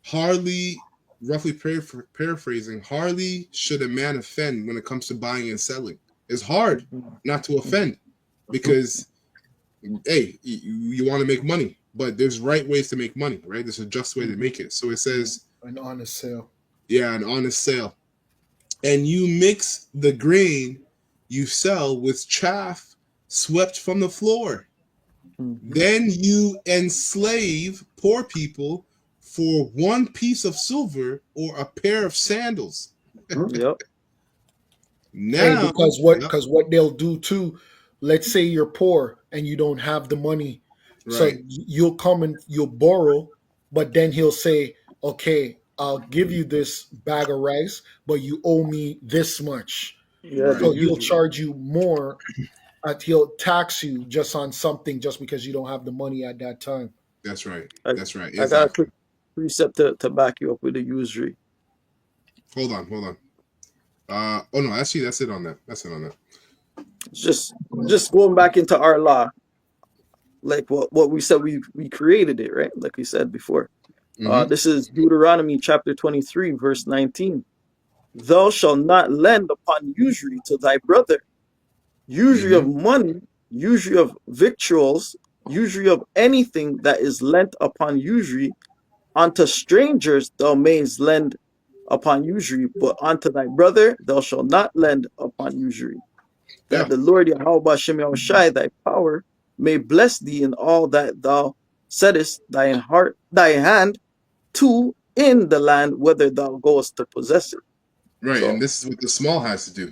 hardly, roughly paraphrasing, hardly should a man offend when it comes to buying and selling. It's hard not to offend because, hey, you want to make money, but there's right ways to make money, right? There's a just way to make it. So it says, an honest sale. Yeah, an honest sale. And you mix the grain you sell with chaff swept from the floor. Then you enslave poor people for one piece of silver or a pair of sandals. Yep. Now, because what they'll do too, let's say you're poor and you don't have the money, so you'll come and you'll borrow, but then he'll say, okay, I'll give you this bag of rice, but you owe me this much. Yeah. So he'll charge you more. He'll tax you just on something just because you don't have the money at that time. That's right. That's right. I got a quick precept to back you up with the usury. Hold on. Oh no, actually that's it on that. Just going back into our law, like what we said, we created it, right? Like we said before. This is Deuteronomy chapter 23, verse 19. Thou shalt not lend upon usury to thy brother, usury of money, usury of victuals, usury of anything that is lent upon usury. Unto strangers thou mayest lend upon usury, but unto thy brother thou shalt not lend upon usury. That the Lord Yahweh Shem Yahushai, thy power, may bless thee in all that thou settest thy hand to in the land whither thou goest to possess it. Right, so, and this is what the small has to do.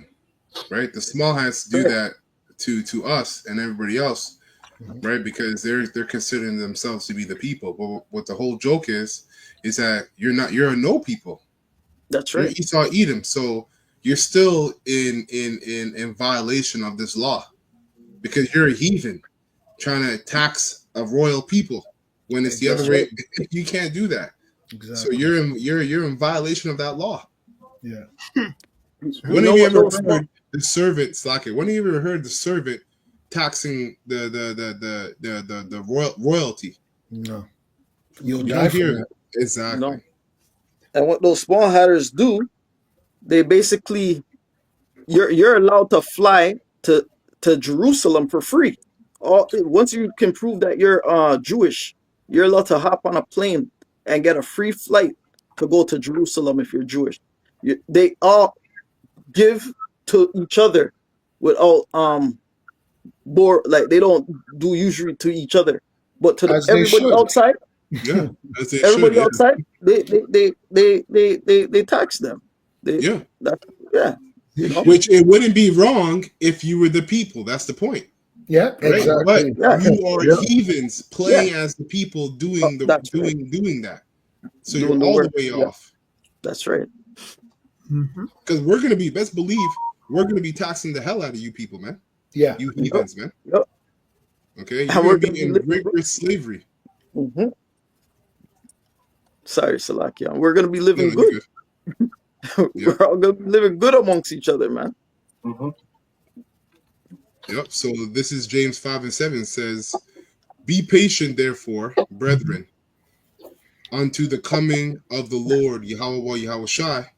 Right, the small has to do that to us and everybody else, right? Because they're considering themselves to be the people. But what the whole joke is that you're a no people. That's right. You're Esau Edom, so you're still in violation of this law because you're a heathen trying to tax a royal people when it's the other way. You can't do that. Exactly. So you're in violation of that law. Yeah. When have you ever heard the servant slacker? When have you ever heard the servant taxing the royalty? No. You'll You die don't from hear that. it. Exactly. No. And what those small hatters do, they basically you're allowed to fly to Jerusalem for free. Once you can prove that you're Jewish, you're allowed to hop on a plane and get a free flight to go to Jerusalem if you're Jewish. They all give to each other without like they don't do usury to each other, but to As they everybody should. outside, Yeah, as they should. everybody Yeah, outside, they tax them. yeah. Yeah, you know. Which it wouldn't be wrong if you were the people. That's the point, Yeah, right? But exactly. Yeah, you are Yeah. heathens yeah, playing as the people doing that's right. doing that. So you're Doing the all the work. way Yeah, off. that's right. Because we're gonna be, best believe, we're gonna be taxing the hell out of you people, man. Yeah. You Yep, heathens, man. yep. Okay, you're And gonna we're gonna be be in living. rigorous slavery. Mm-hmm. Sorry, Salakia. We're gonna be No, living no, you're good. good. Yep, We're all gonna be living good amongst each other, man. Mhm. yep. So this is James 5:7 says, "Be patient, therefore, brethren, unto the coming of the Lord Yahweh Shai.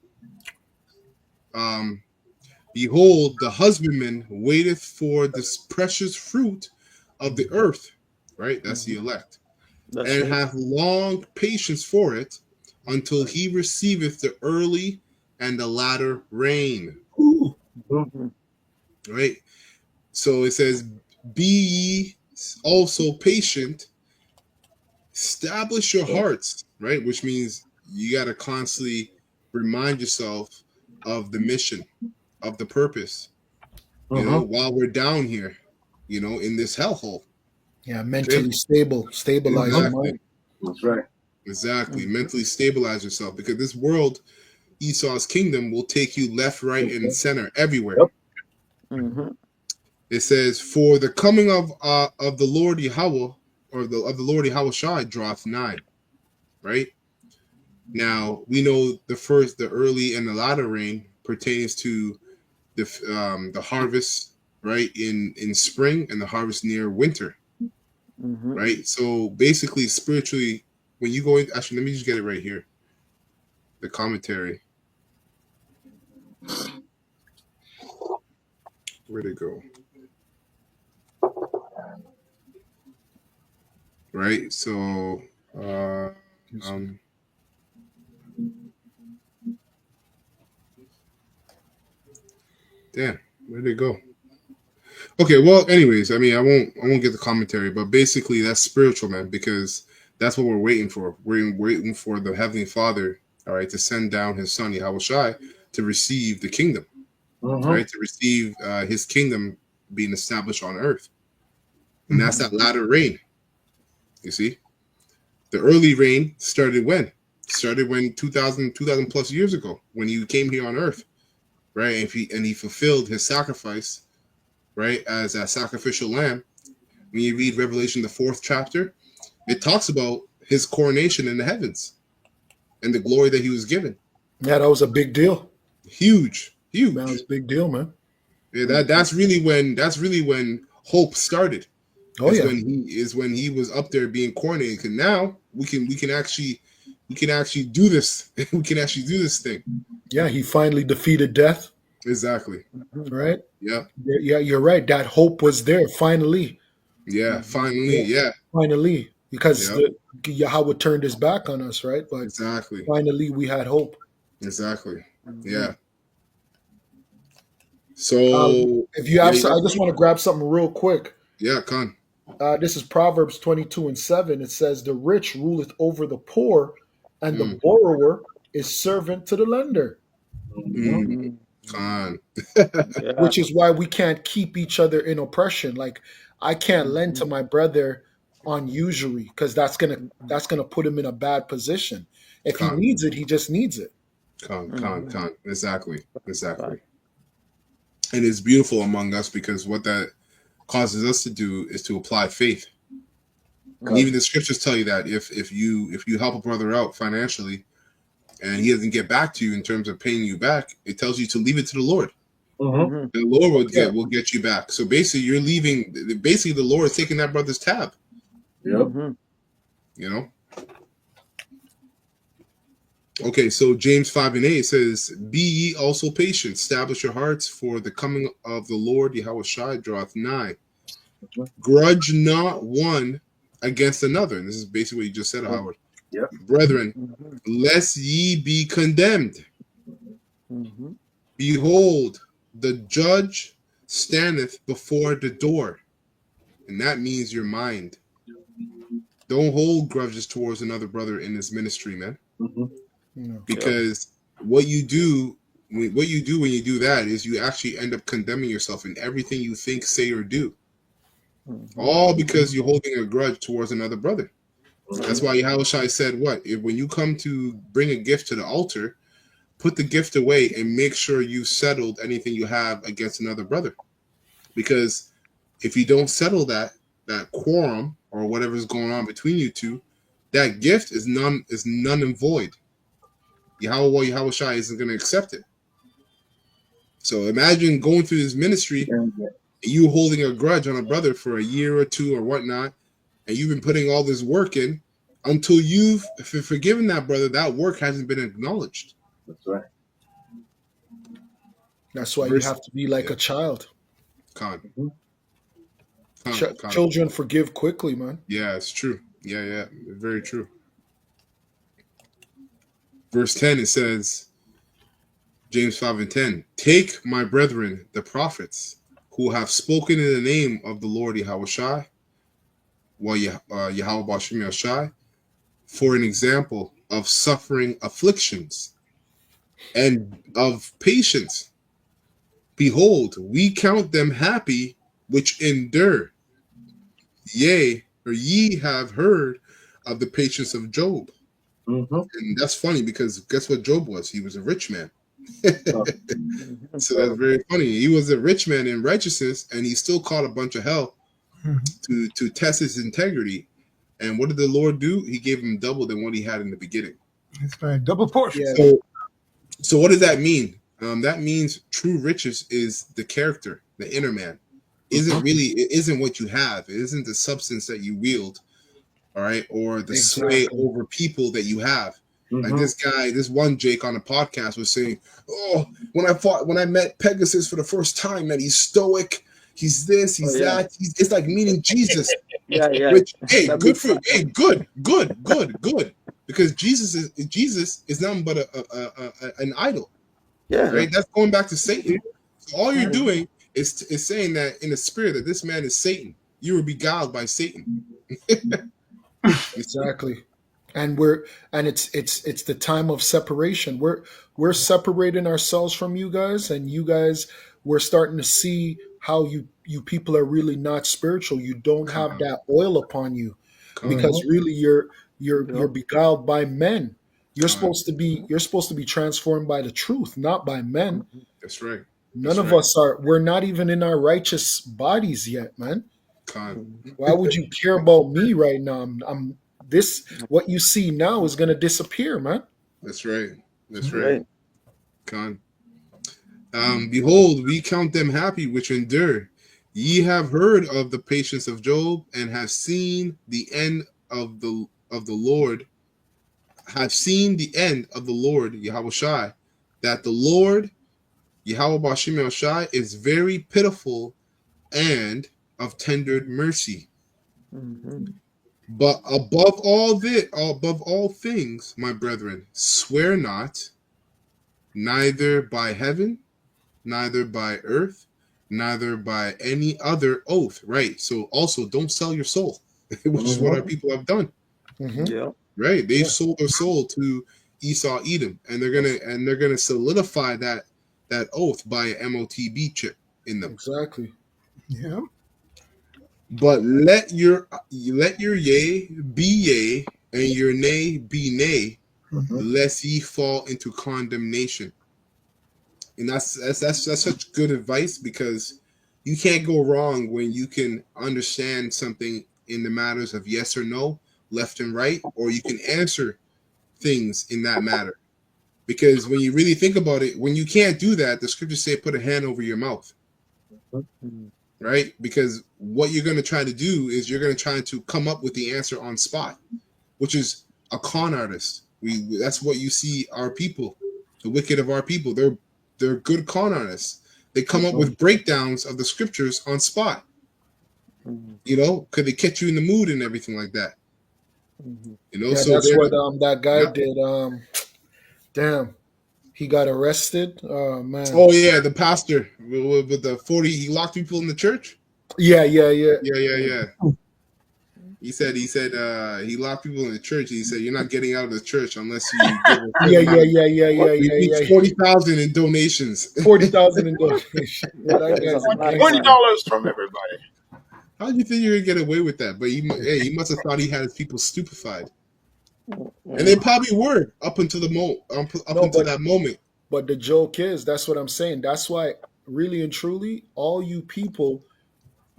Behold, the husbandman waiteth for this precious fruit of the earth," right? That's the elect, That's "and right. hath long patience for it, until he receiveth the early and the latter rain." Ooh. Mm-hmm. Right? So it says, "Be ye also patient, establish your hearts," right? Which means you got to constantly remind yourself of the mission, of the purpose, while we're down here, in this hellhole. Yeah, Okay? mentally stable. Stabilize your Exactly. mind. That's right. Exactly. Mm-hmm. Mentally stabilize yourself, because this world, Esau's kingdom, will take you left, right, and center everywhere. Yep. Mm-hmm. It says, "For the coming of the Lord Yahweh, or of the Lord Yahweh Shai, draweth nigh." Right? Now we know the early and the latter rain pertains to the harvest, right, in spring, and the harvest near winter, Mm-hmm. right? So basically, spiritually, when you go in, actually, let me just get it right here. The commentary. Where'd it go? Right. So, damn, where'd it go? Okay, well, anyways, I mean, I won't get the commentary, but basically that's spiritual, man, because that's what we're waiting for. We're waiting for the Heavenly Father, all right, to send down His Son Yahweh Shai to receive the kingdom, right, to receive His kingdom being established on earth, and that's that latter rain. You see, the early rain started when? Started when 2000 plus years ago, when He came here on earth, right, and He fulfilled His sacrifice, right, as a sacrificial lamb. When you read Revelation, the 4th chapter, it talks about His coronation in the heavens and the glory that He was given. Yeah, that was a big deal. Huge, That was huge. a big deal, man. Yeah, that's really when hope started. Oh yeah. Is when He was up there being coronated. And now we can actually do this. We can actually do this thing. Yeah, he finally defeated death. Exactly. Right? Yeah. Yeah, you're right. That hope was there finally. Yeah. Finally. Yeah. Yeah. Finally. Because Yeah. Yahweh turned his back on us, right? But Exactly. finally we had hope. Exactly. Mm-hmm. Yeah. So if you have, yeah, I just want to grab something real quick. yeah, Khan. This is Proverbs 22:7. It says, "The rich ruleth over the poor, and the Mm. borrower is servant to the lender." Mm. Khan. Yeah. Which is why we can't keep each other in oppression. Like I can't lend to my brother on usury because that's gonna put him in a bad position. If he Khan. needs it, he just needs it. Khan. Exactly. And it's beautiful among us, because what that causes us to do is to apply faith. And even the scriptures tell you that if you help a brother out financially and he doesn't get back to you in terms of paying you back, it tells you to leave it to the Lord. Mm-hmm. The Lord will get you back. So basically, you're leaving. Basically, the Lord is taking that brother's tab. Yep. You know. Okay, so James 5:8 says, "Be ye also patient, establish your hearts, for the coming of the Lord Yahushua draweth nigh. Grudge not one against another." And this is basically what you just said, Howard. Yep. Brethren, lest ye be condemned. Behold, the judge standeth before the door. And that means your mind. Don't hold grudges towards another brother in this ministry, man. Because what you do when you do that is you actually end up condemning yourself in everything you think, say, or do. All because you're holding a grudge towards another brother. That's why Yahushua said, "What when you come to bring a gift to the altar, put the gift away and make sure you've settled anything you have against another brother. Because if you don't settle that quorum or whatever's going on between you two, that gift is none and void. Yahushua isn't going to accept it. So imagine going through this ministry, you holding a grudge on a brother for a year or two or whatnot, and you've been putting all this work in until you've forgiven that brother. That work hasn't been acknowledged. That's right. That's why you have to be like a child. Children forgive quickly, man. Yeah, it's true. Yeah, very true. Verse 10, it says, James 5:10, "Take my brethren, the prophets, who have spoken in the name of the Lord Yahushua, for an example of suffering afflictions and of patience. Behold, we count them happy which endure. Yea, or ye have heard of the patience of Job." And that's funny because guess what Job was? He was a rich man. So that's very funny. He was a rich man in righteousness, and he still caught a bunch of hell to test his integrity. And what did the Lord do? He gave him double than what he had in the beginning. That's right, double portion. Yeah. So what does that mean? That means true riches is the character, the inner man. It isn't what you have. It isn't the substance that you wield, all right, or the sway over people that you have. Like this one Jake on the podcast was saying, "Oh, when I met Pegasus for the first time, man, he's stoic. He's this, he's that. It's like meeting Jesus." Which, hey, good. Because Jesus is nothing but an idol. Right? That's going back to Satan. So all you're doing is saying that in the spirit that this man is Satan. You were beguiled by Satan. Exactly. And it's the time of separation. We're separating ourselves from you guys, and you guys, we're starting to see how you people are really not spiritual. You don't have that oil upon you, because really you're beguiled by men. You're supposed to be transformed by the truth, not by men. That's right. None of us are. We're not even in our righteous bodies yet, man. Why would you care about me right now? What you see now is going to disappear, man. That's right. Behold, we count them happy which endure. Ye have heard of the patience of Job, and have seen the end of the Lord. Have seen the end of the Lord Yahushua, that the Lord Yahushua is very pitiful and of tender mercy. But above all things, my brethren, swear not, neither by heaven, neither by earth, neither by any other oath. Right. So also don't sell your soul, which is what our people have done. Right. They've sold their soul to Esau Edom, and they're gonna solidify that oath by an MOTB chip in them. Exactly. Yeah. But let your yea be yea, and your nay be nay, lest ye fall into condemnation. And that's such good advice, because you can't go wrong when you can understand something in the matters of yes or no, left and right, or you can answer things in that matter. Because when you really think about it, when you can't do that, the scriptures say put a hand over your mouth, right? Because what you're going to try to do is you're going to try to come up with the answer on spot, which is a con artist. That's what you see our people, the wicked of our people. They're good con artists. They come up with breakdowns of the scriptures on spot. You know, could they catch you in the mood and everything like that? You know, Yeah, so that's they're what that guy yeah. did. Damn, he got arrested. Oh man. Oh yeah, the pastor with the 40, he locked people in the church. Yeah. Yeah. He said he locked people in the church. He said you're not getting out of the church unless you give a Yeah. certain amount of- we need Yeah. 40,000 in donations. 40,000 in donation. Yeah, that He's guy's a a mad gangster. man. $20 from everybody. How do you think you're gonna get away with that? But he must have thought he had his people stupefied, and they probably were up until No, until that moment. but the joke is, that's what I'm saying. That's why, really and truly, all you people,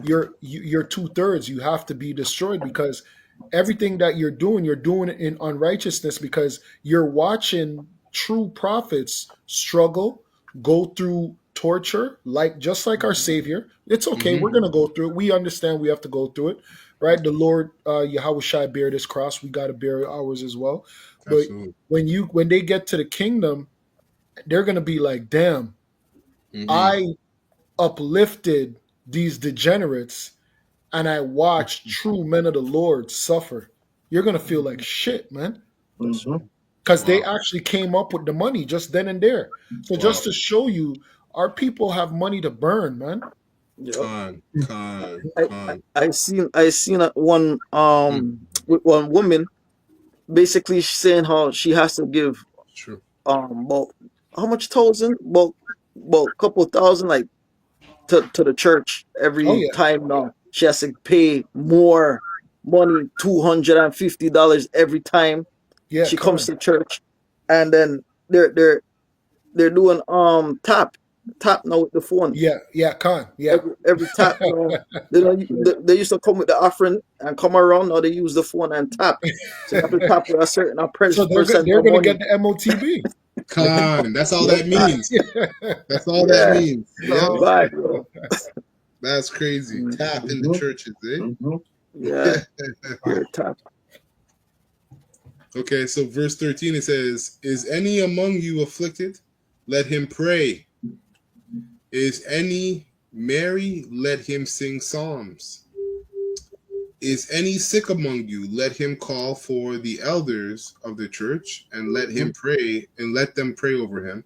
you're 2/3. You have to be destroyed because everything that you're doing it in unrighteousness because you're watching true prophets struggle, go through torture, like just like our Savior. It's okay. We're gonna go through it. We understand we have to go through it, right? The Lord Yahweh Shai bear this cross. We got to bear ours as well. But Absolutely. when they get to the kingdom, they're gonna be like, damn, I uplifted these degenerates and I watched true men of the Lord suffer. You're gonna feel like shit, man. Because they actually came up with the money just then and there. So just to show you, our people have money to burn, man. Yep. Con. I seen one with one woman basically saying how she has to give True. about how much thousand about a couple thousand like to the church Oh every yeah, time now. She has to pay more money, $250 every time yeah, she comes con. to church, and then they're doing tap now with the phone. Yeah, con. Yeah. Every tap now. They don't. They used to come with the offering and come around. Now they use the phone and tap. So you have to tap with a certain So percent they're of gonna money. get the MOTB. Con. That's all Yep. that means. That's all that Yeah. means. Yep. Oh, Bye, bro. That's crazy. Tap in the churches, eh? Yeah. Here, tap. Okay, so verse 13 it says, "Is any among you afflicted? Let him pray. Is any merry? Let him sing psalms. Is any sick among you? Let him call for the elders of the church and let him pray and let them pray over him,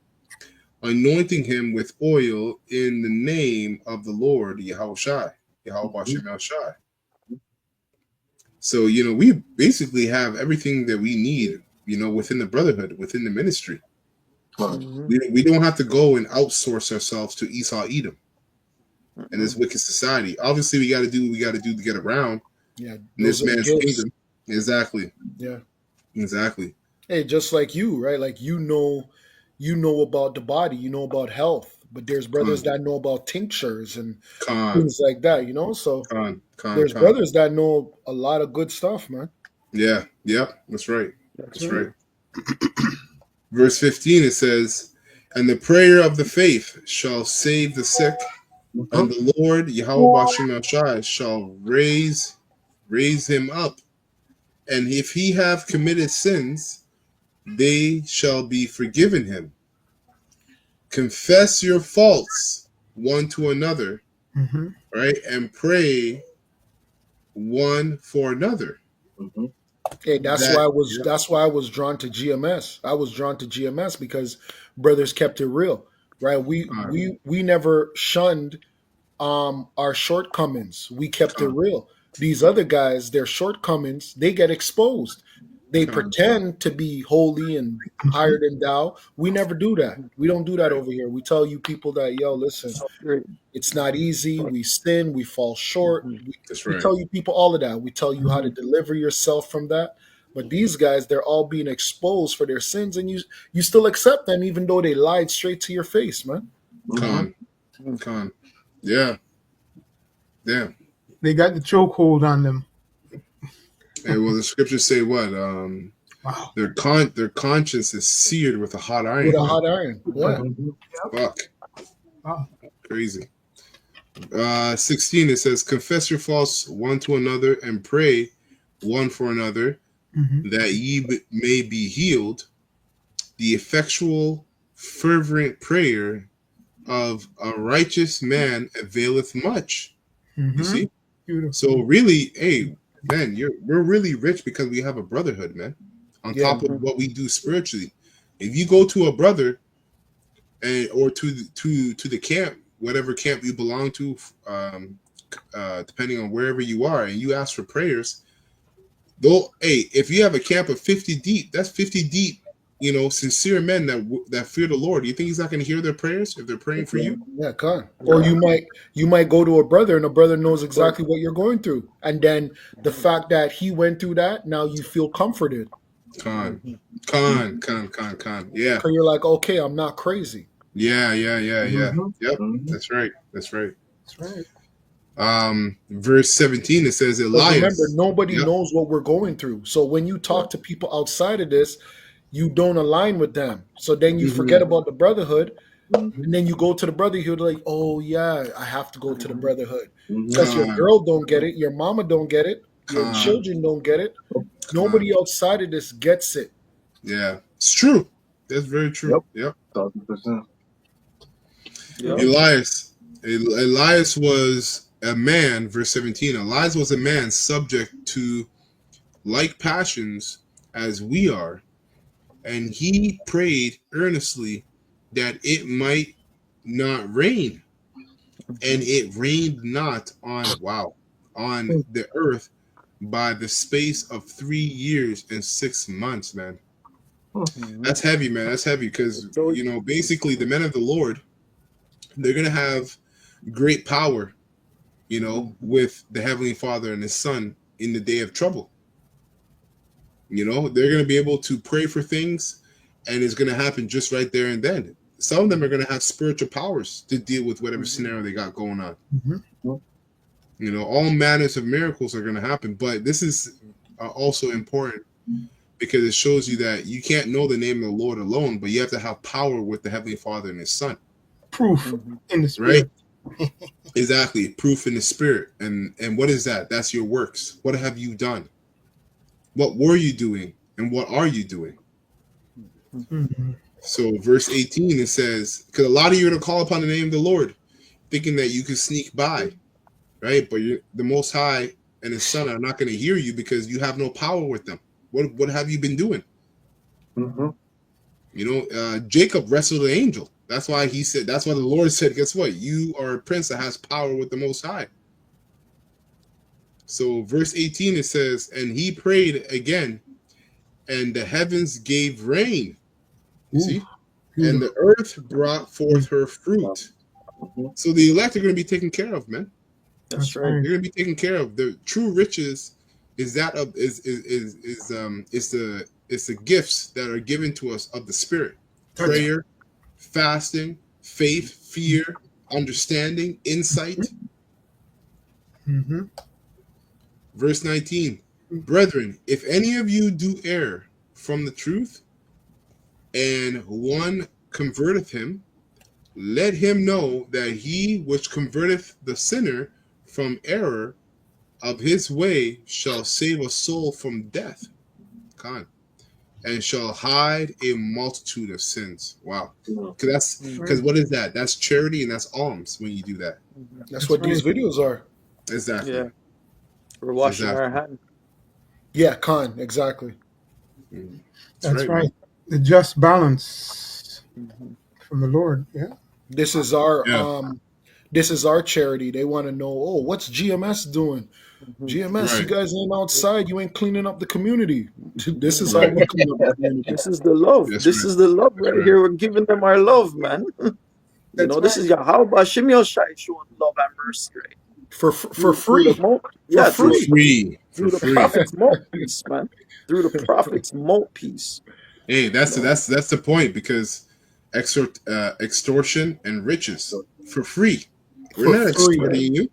anointing him with oil in the name of the Lord Yahweh Shai." So, we basically have everything that we need, within the brotherhood, within the ministry. We don't have to go and outsource ourselves to Esau Edom and this wicked society. Obviously, we got to do what we got to do to get around yeah. in this Those are the man's gifts. kingdom. Exactly. Yeah. Exactly. Hey, just like you, right? Like you know about the body, you know about health, but there's brothers that know about tinctures and Con, things like that, you know? So con. there's brothers that know a lot of good stuff, man. Yeah. Yep. That's right. That's That's right. right. Verse 15, it says, "And the prayer of the faith shall save the sick, and the Lord Yahweh Bashem Shai shall raise him up. And if he have committed sins, they shall be forgiven him. Confess your faults one to another, right? And pray one for another." Hey, that's why I was drawn to GMS. I was drawn to GMS because brothers kept it real, right? We never shunned our shortcomings. We kept it real. These other guys, their shortcomings, they get exposed. They pretend to be holy and higher than thou. We never do that. We don't do that over here. We tell you people that, yo, listen, it's not easy. We sin. We fall short. That's We right. tell you people all of that. We tell you how to deliver yourself from that. But these guys, they're all being exposed for their sins, and you still accept them even though they lied straight to your face, man. Con. Yeah. They got the chokehold on them. And well, the scriptures say what? Wow. Their conscience is seared with a hot With iron, a man. hot iron. Yeah. Fuck, Wow. crazy. 16, it says, confess your faults one to another and pray one for another Mm-hmm. that ye may be healed. The effectual, fervent prayer of a righteous man availeth much. You Mm-hmm. see? Beautiful. So really, hey, man, we're really rich because we have a brotherhood, man. On Yeah. top of what we do spiritually. If you go to a brother or to the camp, whatever camp you belong to, depending on wherever you are, and you ask for prayers, though, hey, if you have a camp of 50 deep, that's 50 deep, sincere men that fear the Lord. Do you think He's not going to hear their prayers if they're praying for you? Yeah, con. Or you might go to a brother and a brother knows exactly what you're going through. And then the fact that he went through that, now you feel comforted. Con, yeah, Because you're like, okay, I'm not crazy. yeah. Mhm. Yep, Mhm. that's right. That's right. That's right. Verse 17, it says, Because remember, Elias. nobody Yep. knows what we're going through. So when you talk to people outside of this, you don't align with them. So then you forget about the brotherhood. And then you go to the brotherhood like, oh yeah, I have to go to the brotherhood. Mhm. Because your Con, girl don't get it, your mama don't get it, your con, children don't get it. con. Nobody outside of this gets it. Yeah, it's true. That's very true. Yep. Yep. 1,000%. Yeah. Elias was a man, verse 17. Elias was a man subject to like passions as we are, and he prayed earnestly that it might not rain. And it rained not on the earth by the space of 3 years and 6 months, man. That's heavy, man. That's heavy because, So basically the men of the Lord, they're going to have great power, with the Heavenly Father and His Son in the day of trouble. They're going to be able to pray for things and it's going to happen just right there and then. Some of them are going to have spiritual powers to deal with whatever scenario they got going on. All manners of miracles are going to happen. But this is also important because it shows you that you can't know the name of the Lord alone, but you have to have power with the Heavenly Father and His Son. Proof in the Right? spirit. Exactly. Proof in the spirit. And what is that? That's your works. What have you done? What were you doing? And what are you doing? Mm-hmm. So verse 18, it says, because a lot of you are going to call upon the name of the Lord, thinking that you can sneak by, right? But the Most High and His Son are not going to hear you because you have no power with them. What have you been doing? Jacob wrestled an angel. That's why the Lord said, guess what? You are a prince that has power with the Most High. So verse 18, it says, and he prayed again, and the heavens gave rain. You see? And the earth brought forth her fruit. So the elect are going to be taken care of, man. That's right. They're going to be taken care of. The true riches is the gifts that are given to us of the Spirit: prayer, fasting, faith, fear, understanding, insight. Mm-hmm. Verse 19, brethren, if any of you do err from the truth, and one converteth him, let him know that he which converteth the sinner from error of his way shall save a soul from death, and shall hide a multitude of sins. Wow. Because what is that? That's charity and that's alms when you do that. That's what these videos are. Exactly. Yeah. We're washing our hands. Yeah, con, exactly. That's right. Man. The just balance from the Lord. Yeah. This is our charity. They want to know, oh, what's GMS doing? GMS, you guys ain't outside, you ain't cleaning up the community. This is how we clean up the community. This is the love. That's this right. is the love right here. We're giving them our love, man. This is Yahweh Shimei Shai showing love and mercy, right? For Through free. the For free. prophet's mouthpiece, man. Through the prophet's mouthpiece. Hey, that's the point, because extortion and riches for free. We're not extorting you.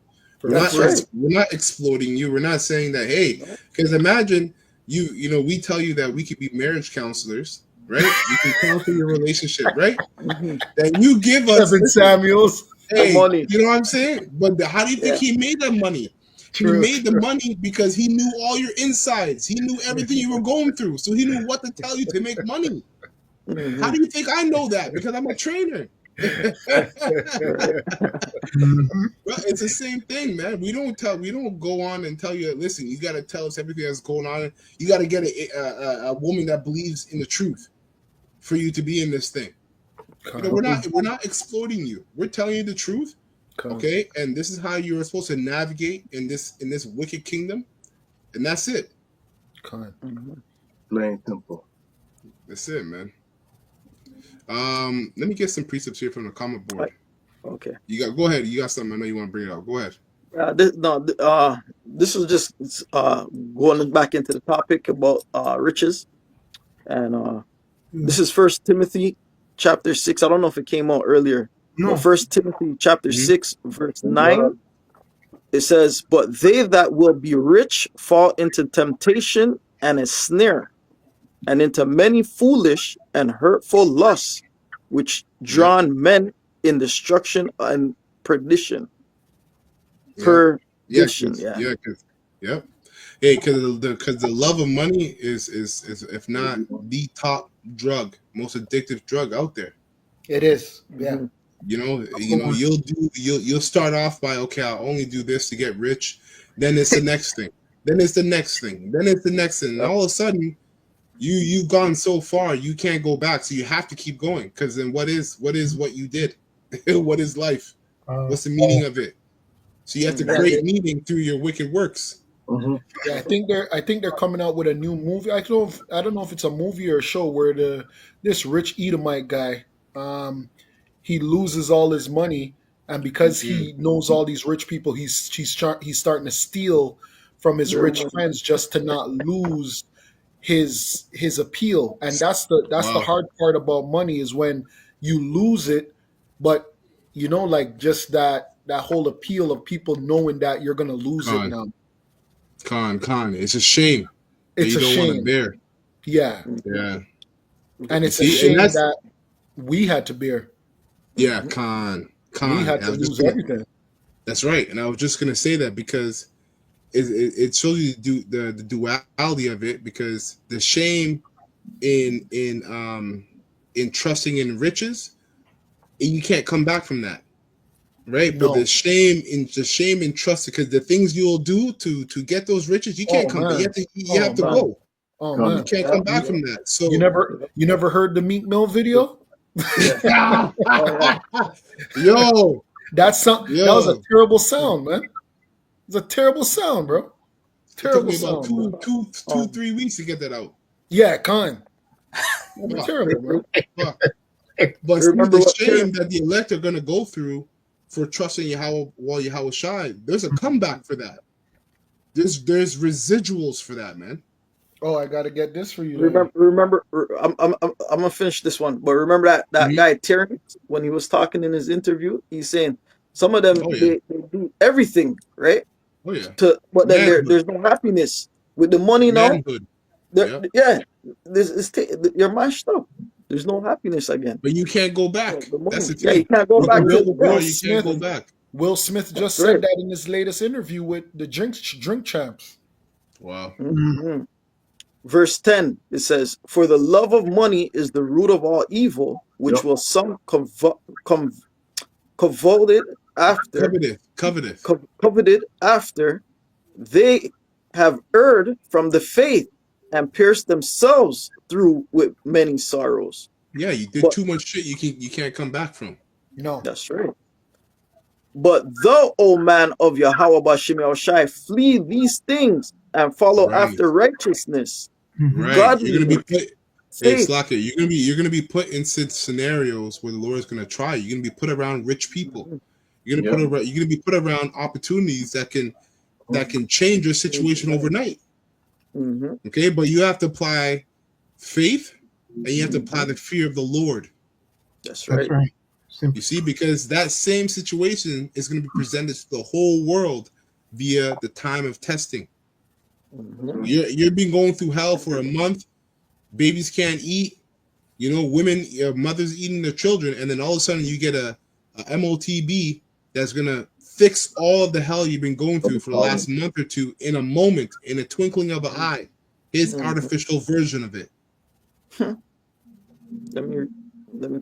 That's right. We're not exploiting you. We're not saying that, hey, because imagine we tell you that we could be marriage counselors, right? We can counsel your relationship, right? Mm-hmm. Then you give us, Kevin listen, Samuels. The hey, money. you know what I'm saying? But how do you think Yeah. he made that money? He True. made the money because he knew all your insides. He knew everything you were going through. So he knew what to tell you to make money. Mm-hmm. How do you think I know that? Because I'm a trainer. Right. Mhm. Well, it's the same thing, man. We don't go on and tell you, listen, you got to tell us everything that's going on. You got to get a woman that believes in the truth for you to be in this thing. We're not exploiting you. We're telling you the truth, okay? And this is how you're supposed to navigate in this wicked kingdom, and that's it. Mm-hmm. Plain simple. That's it, man. Let me get some precepts here from the comment board. Okay. Go ahead. You got something. I know you want to bring it up. Go ahead. This was just going back into the topic about riches, and this is First Timothy chapter 6. I don't know if it came out earlier, but No. First Timothy chapter Mhm. 6 verse 9. It says, "But they that will be rich fall into temptation and a snare, and into many foolish and hurtful lusts, which Yeah. drown men in destruction and perdition." Yeah. Yeah. Perdition, yeah. Yep. Hey, because the love of money is if not the top drug, most addictive drug out there. It is. Yeah. Mhm. You'll start off by, okay, I'll only do this to get rich. Then it's the next thing. Then it's the next thing. Then it's the next thing. And all of a sudden, you've gone so far, you can't go back. So you have to keep going. Because then what is what you did? What is life? What's the meaning of it? So you have to create meaning through your wicked works. Mm-hmm. Yeah, I think they're coming out with a new movie. I don't know if it's a movie or a show where this rich Edomite guy, he loses all his money, and because he knows all these rich people, he's starting to steal from his rich friends just to not lose his appeal. And that's the Wow. hard part about money, is when you lose it, but like just that whole appeal of people knowing that you're gonna lose it now. Con. It's a shame that It's you a don't want to shame. bear. Yeah. Yeah. And You it's a see, and shame that's that we had to bear. yeah, We con. had And to lose everything. that's right. And I was just gonna say that because it shows you the duality of it, because the shame in trusting in riches, and you can't come back from that, right? But No. the shame in trust, because the things you'll do to get those riches, you can't Oh come back. man. You have to man. go. Oh Come. You man. can't come back from that. So You never heard the Meek Mill video? Yeah. Oh yeah. yo, That was a terrible sound, man. It's a terrible sound, bro. it took Terrible me about sound, bro. 3 weeks to get that out. Yeah, Khan. Fuck, Terrible, bro. fuck. But see, Remember the what shame that the elect are going to go through for trusting Yahweh while Yahweh Shai, there's a comeback for that. There's residuals for that, man. Oh, I gotta get this for you then. remember I'm gonna finish this one, but remember that guy Terrence, when he was talking in his interview, he's saying some of them Oh yeah, they do everything right oh yeah. but then Manhood, there's no happiness with the money now. manhood. There, Yeah, yeah, this is you're mashed up. There's no happiness again. but you can't go So back. the That's money, the yeah, you thing. can't go You back can to build a wall, Will you can't Smith go back. Will Smith just that's said right. that in his latest interview with the drink champs. Wow. Mhm. Verse 10, it says, "For the love of money is the root of all evil, which Yep. will some coveted after, Covetous. coveted after they have erred from the faith and pierced themselves through with many sorrows." Yeah, you did But too much shit. You can't come back from. No. that's right. "But thou, O man of Yahweh Bashim Yahushai, flee these things and follow Right, after righteousness, right. You're gonna be godliness, put. It's faith." like it. You're gonna be put in scenarios where the Lord is gonna try you. You're gonna be put around rich people. You're Yep. gonna be put around opportunities that can change your situation overnight. Mhm. Okay, but you have to apply faith, and you have to apply the fear of the Lord. That's That's right. right. You see, because that same situation is going to be presented to the whole world via the time of testing. You've been going through hell for a month. Babies can't eat. Women, mothers eating their children, and then all of a sudden you get a MOTB that's gonna fix all of the hell you've been going through for the last month or two in a moment, in a twinkling of an eye. His artificial version of it. Let me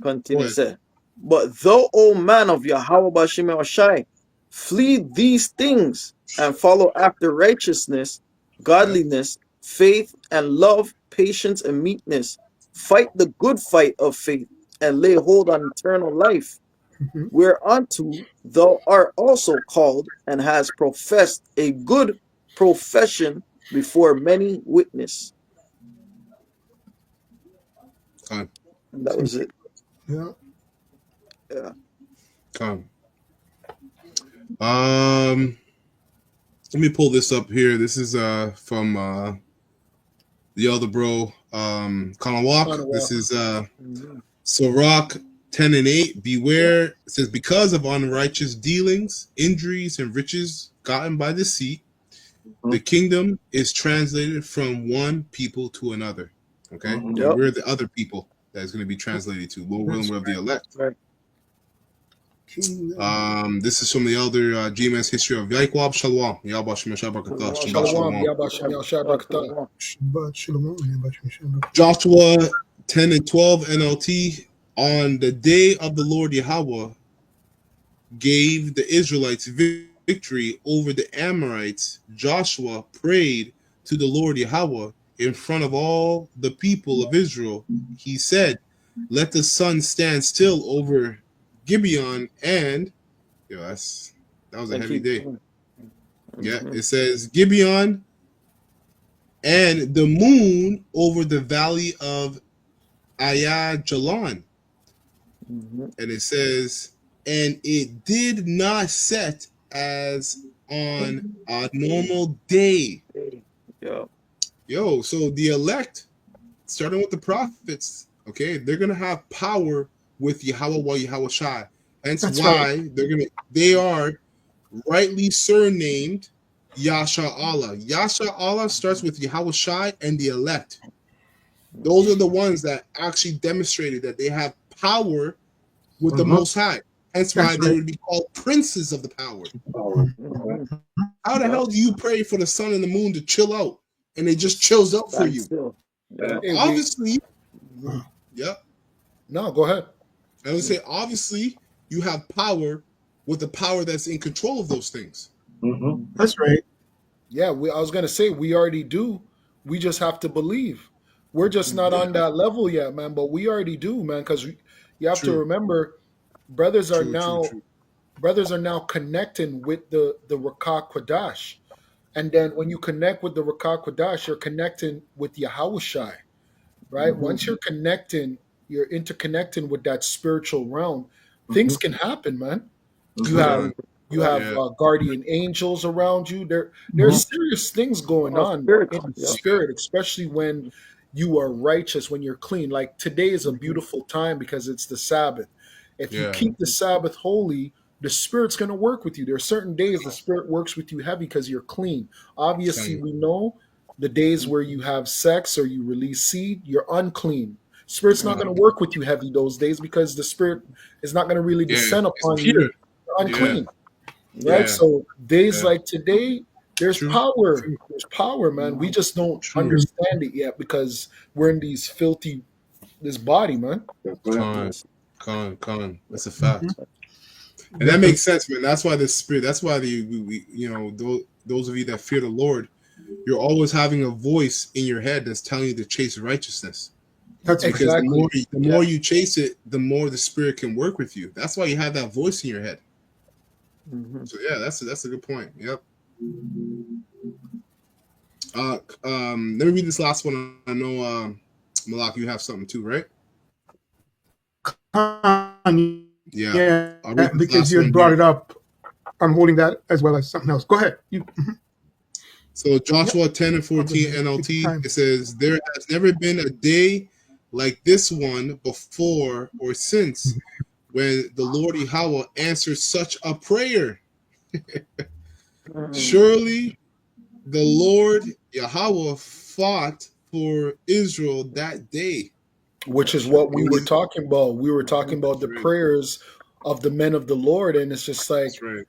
continue. Say, but thou, O man of Yahweh Bashim Shai, flee these things and follow after righteousness, godliness, faith, and love, patience, and meekness. Fight the good fight of faith and lay hold on eternal life, whereunto thou art also called and has professed a good profession before many witnesses. And that was it. Yeah. Yeah. Let me pull this up here. This is from the elder bro Kanawak. This is Sirach 10 and 8. Beware, it says, because of unrighteous dealings, injuries, and riches gotten by deceit, the kingdom is translated from one people to another. Okay? And we're the other people that is going to be translated to. Lord willing, we're of the elect. Right. This is from the elder GMS history of Yaikwab Shalom. Yabba Shem Shabbat Shalom. Joshua 10 and 12 NLT. On the day of the Lord Yahweh gave the Israelites victory over the Amorites, Joshua prayed to the Lord Yahweh in front of all the people of Israel. He said, let the sun stand still over Gibeon, and that was a heavy day. Yeah, it says Gibeon, and the moon over the valley of Ayajalon. And it says, and it did not set as on a normal day. So the elect, starting with the prophets, okay, they're gonna have power with Yahweh Shai. Hence why they are rightly surnamed Yasha Allah. Yasha Allah starts with Yahweh Shai and the elect. Those are the ones that actually demonstrated that they have power with the Most High. Hence why they would be called princes of the power. How the hell do you pray for the sun and the moon to chill out and it just chills up for you? Obviously, No, go ahead. I would say, obviously, you have power with the power that's in control of those things. That's right. Yeah, I was going to say, we already do. We just have to believe. We're just not on that level yet, man, but we already do, man, because you have to remember, brothers are now connecting with the Rakah Quadash. And then when you connect with the Rakah Quadash, you're connecting with Yahushai, right? Once you're connecting, you're interconnecting with that spiritual realm, things can happen, man. You have guardian angels around you. There's serious things going on in the spirit, especially when you are righteous, when you're clean. Like today is a beautiful time because it's the Sabbath. If you keep the Sabbath holy, the Spirit's going to work with you. There are certain days the Spirit works with you heavy because you're clean. Obviously, we know the days where you have sex or you release seed, you're unclean. Spirit's not going to work with you heavy those days because the Spirit is not going to really descend upon you. You're unclean. Right? So days like today, there's power. There's power, man. We just don't understand it yet because we're in this body, man. Con. That's a fact. And that makes sense, man. That's why the Spirit, that's why those of you that fear the Lord, you're always having a voice in your head that's telling you to chase righteousness. That's because the more you chase it, the more the Spirit can work with you. That's why you have that voice in your head. So that's a good point. Yep. Let me read this last one. I know Malak, you have something too, right? Yeah, because you brought it up. I'm holding that as well as something else. Go ahead. So Joshua 10 and 14 NLT, it says, there has never been a day like this one before or since when the Lord Yahweh answers such a prayer. Surely the Lord Yahweh fought for Israel that day. Which is That's what we It were was- talking about. We were talking about the That's right. prayers of the men of the Lord, and it's just like That's right.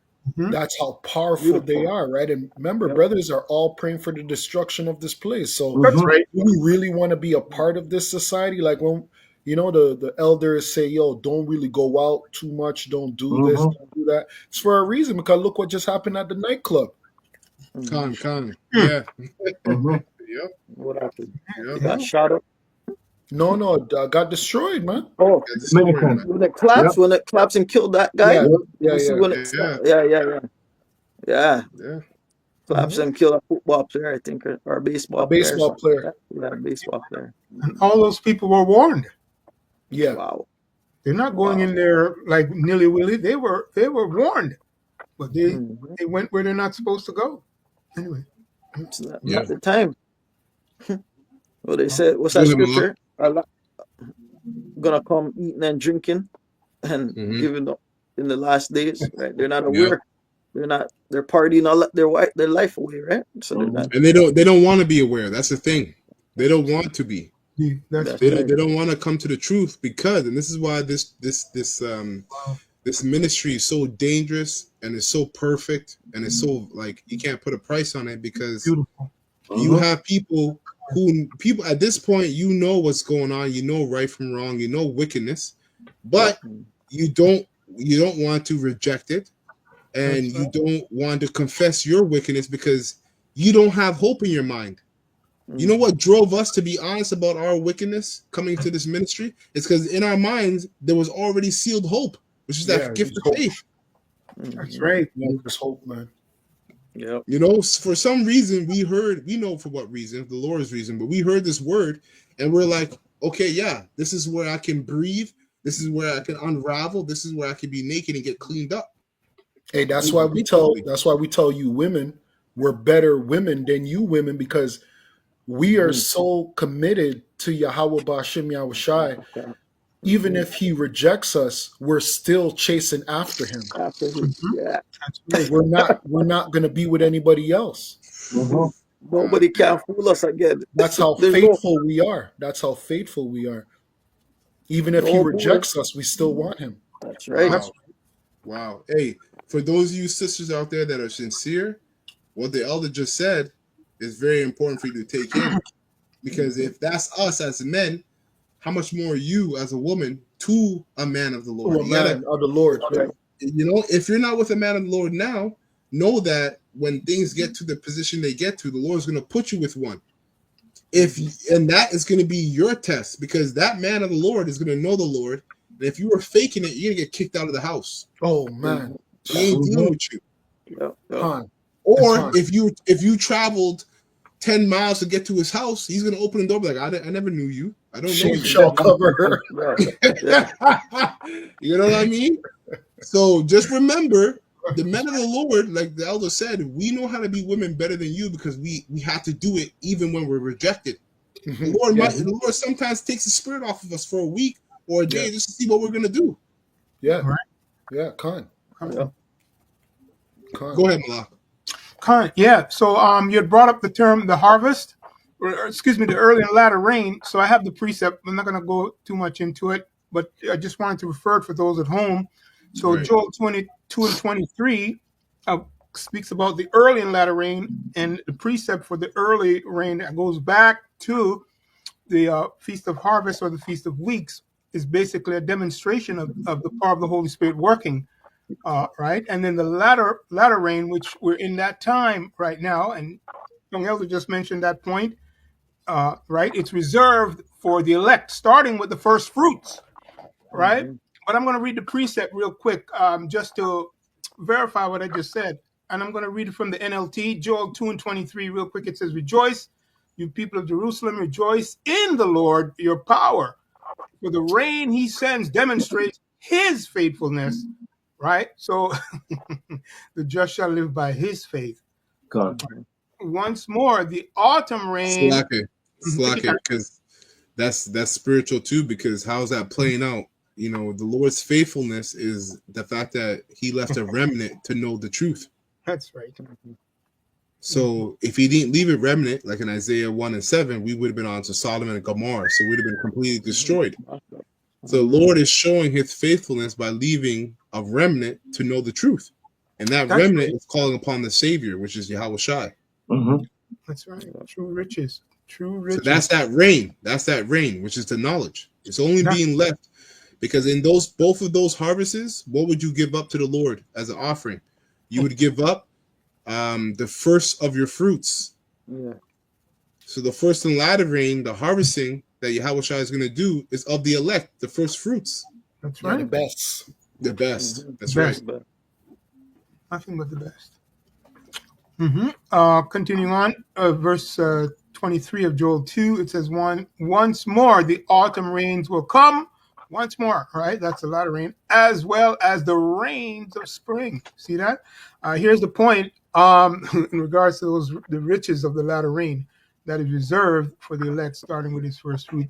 that's how powerful they Beautiful. are, right? And remember, Yep. brothers are all praying for the destruction of this place. So, That's right. do we really want to be a part of this society? Like when the elders say, "Yo, don't really go out too much. Don't do this, don't do that." It's for a reason because look what just happened at the nightclub. Mhm. Khan. Hmm. Yeah. Yep. What happened? Yep. He got shot up. No, no, got destroyed, man. Oh, Got destroyed, Dominican. man. Yep. when it collapsed and killed that guy. Yeah, Yep. yeah, You see yeah. when it Yeah. yeah, Yeah. collapsed and killed a football player, I think, or a A baseball player or baseball something like player. that. Yeah, baseball player. And all those people were warned. Yeah. Wow. They're not going Wow. in there like nilly willy. They were warned, but Mhm. they went where they're not supposed to go. Anyway, It's Yeah. not the time. Well, they said, what's Go that ahead, Malak. scripture? Allah gonna come eating and drinking and Mm-hmm. giving up in the last days, right? They're not Yep. aware. They're partying all their life away, right? So they're not. And they don't want to be aware. That's the thing. They don't want to be. that's That's They true. don't, right. they don't want to come to the truth because, and this is why this ministry is so dangerous and it's so perfect and it's so like you can't put a price on it because Beautiful. you have people at this point you know what's going on, you know right from wrong, you know wickedness, but you don't want to reject it and That's you don't want to confess your wickedness because you don't have hope in your mind. You know what drove us to be honest about our wickedness coming to this ministry? It's because in our minds there was already sealed hope, which is Yeah, that gift there's of hope. faith. That's right. Yeah, there's hope, man. Yep. You know, for some reason we know for what reason, the Lord's reason, but we heard this word and we're like, okay, yeah, this is where I can breathe. This is where I can unravel. This is where I can be naked and get cleaned up. Hey, Basically. that's why we tell you women we're better women than you women because we are so committed to Yahweh Bashim Yahushai. Even if he rejects us, we're still chasing after him. After he, yeah, That's right. We're not gonna be with anybody else. nobody can fool us again. That's how There's no faithful we are. That's how faithful we are. Even if he no fooling. rejects us, we still want him. That's right. That's Wow. Wow. Hey, for those of you sisters out there that are sincere, what the elder just said is very important for you to take in. Because if that's us as men, how much more you as a woman to a man of the Oh, Lord? a You gotta, man of the Lord. That's right. if you're not with a man of the Lord now, know that when things get to the position they get to, the Lord's gonna put you with one. And that is gonna be your test because that man of the Lord is gonna know the Lord. And if you were faking it, you're gonna get kicked out of the house. Oh man. He ain't dealing with you. Yep. Con. Or Con. if you traveled 10 miles to get to his house, he's gonna open the door and be like, I never knew you. I don't know Shame you. shall cover her. Yeah. You know what I mean? So just remember, the men of the Lord, like the elder said, we know how to be women better than you because we have to do it even when we're rejected. Mhm. The Lord sometimes takes the spirit off of us for a week or a day Yeah. just to see what we're gonna do. Yeah. right. Yeah. Con. Yep. Con. Go ahead, Malak. Yeah. So you had brought up the term the harvest, or excuse me, the early and latter rain. So I have the precept. I'm not going to go too much into it, but I just wanted to refer it for those at home. So Right. Joel 22 and 23 speaks about the early and latter rain, and the precept for the early rain that goes back to the Feast of Harvest or the Feast of Weeks is basically a demonstration of the power of the Holy Spirit working. Right, and then the latter rain, which we're in that time right now, and young elder just mentioned that point. Right, it's reserved for the elect, starting with the first fruits. Right, but I'm going to read the precept real quick, just to verify what I just said, and I'm going to read it from the NLT, Joel 2 and 23, real quick. It says, "Rejoice, you people of Jerusalem, rejoice in the Lord your power, for the rain He sends demonstrates His faithfulness." Right? So the just shall live by his faith. God. Once more, the autumn rain. Slack it, because that's spiritual too. Because how's that playing out? The Lord's faithfulness is the fact that He left a remnant to know the truth. That's right. So if he didn't leave it remnant, like in Isaiah 1 and 7, we would have been on to Sodom and Gomorrah. So we'd have been completely destroyed. So the Lord is showing his faithfulness by leaving a remnant to know the truth. And that That's remnant right. is calling upon the Savior, which is Yahweh Shai. That's right. True riches. True So riches. that's that rain. That's that rain, which is the knowledge. It's only being left because in both of those harvests, what would you give up to the Lord as an offering? You would give up the first of your fruits. Yeah. So the first and latter rain, the harvesting that Yahweh Shai is going to do is of the elect, the first fruits. That's Yeah, right. the best. The best. That's Best. right. Nothing but the best. Continuing on, verse 23 of Joel 2, it says, once more the autumn rains will come. Once more, right? That's a lot of rain, as well as the rains of spring. See that? Here's the point in regards to the riches of the latter rain that is reserved for the elect, starting with his first fruit.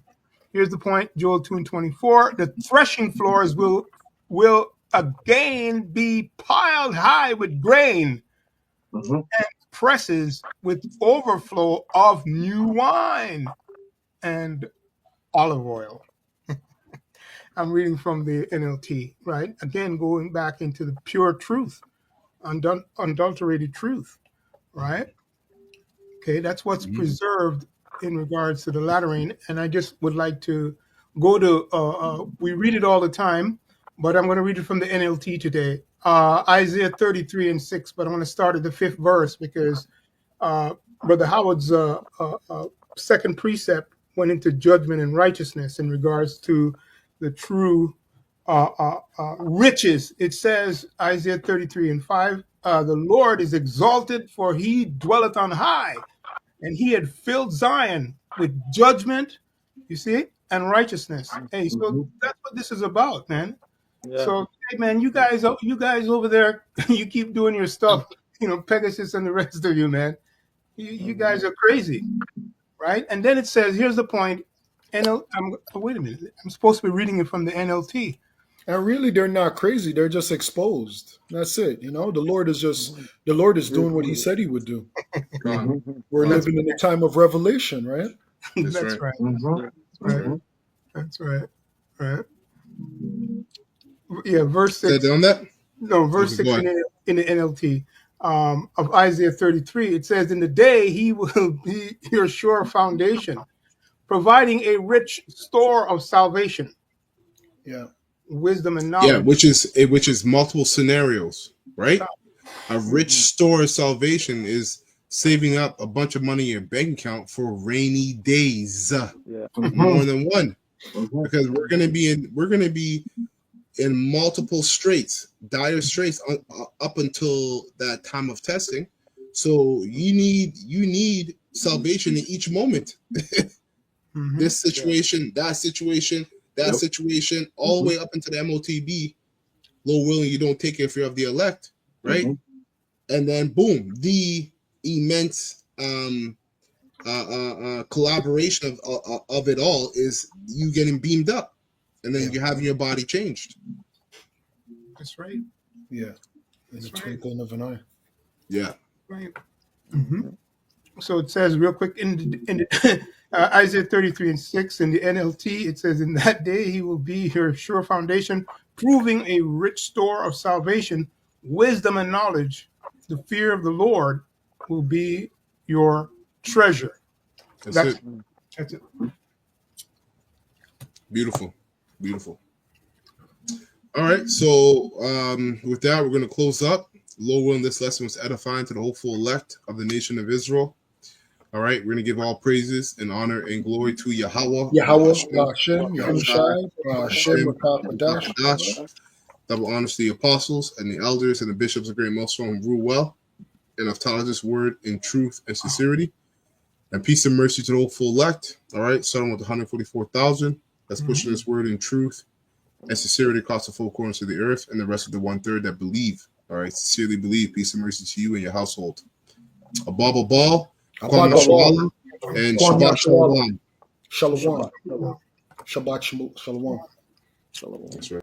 Here's the point, Joel 2 and 24. The threshing floors will again be piled high with grain, and presses with overflow of new wine and olive oil. I'm reading from the NLT, right? Again, going back into the pure truth, unadulterated truth, right? Okay, that's what's preserved in regards to the latter rain. And I just would like to go to, we read it all the time, but I'm going to read it from the NLT today. Isaiah 33 and 6, but I'm going to start at the 5th verse because Brother Howard's second precept went into judgment and righteousness in regards to the true riches. It says, Isaiah 33 and 5, the Lord is exalted, for he dwelleth on high, and he had filled Zion with judgment, you see, and righteousness. Hey, so that's what this is about, man. Yeah. So, hey, man, you guys over there, you keep doing your stuff. Pegasus and the rest of you, man. You guys are crazy, right? And then it says, here's the point. Wait a minute. I'm supposed to be reading it from the NLT. And really, they're not crazy. They're just exposed. That's it. The Lord is doing what he said he would do. We're living in the time of revelation, right? That's right. That's right. Right. Yeah, verse 6. On that? No, verse 6 in the NLT of Isaiah 33. It says, in the day he will be your sure foundation, providing a rich store of salvation. Yeah. Wisdom and knowledge. Yeah, which is multiple scenarios, right? A rich store of salvation is saving up a bunch of money in your bank account for rainy days. Yeah. More than one. Because we're gonna be in multiple straits, dire straits up until that time of testing. So you need salvation in each moment. This situation, that situation, that situation, all the way up into the MOTB. Lord willing, you don't take it if you're of the elect, right? And then boom, the immense collaboration of it all is you getting beamed up, and then you're having your body changed. That's right. Yeah. In the twinkling of an eye. Yeah. Right. So it says real quick in Isaiah 33 and 6 in the NLT, it says, in that day he will be your sure foundation, proving a rich store of salvation, wisdom and knowledge. The fear of the Lord will be your treasure. That's it. Beautiful. All right. So with that, we're going to close up. Lord willing, this lesson was edifying to the hopeful elect of the nation of Israel. All right, we're going to give all praises and honor and glory to Yahweh. Hashem, Yahushai, Hashem, Rakah, Double honors to the apostles and the elders and the bishops of Great Millstone who rule well and have taught this word in truth and sincerity. And peace and mercy to the hopeful elect. All right, starting with the 144,000. That's pushing this word in truth and sincerity across the four corners of the earth, and the rest of the 1/3 that believe. All right, sincerely believe. Peace and mercy to you and your household. Abal, Kwame Shalom, and Shabbat Shalom. Shalom. Shabbat Shalom. Shalom. That's right.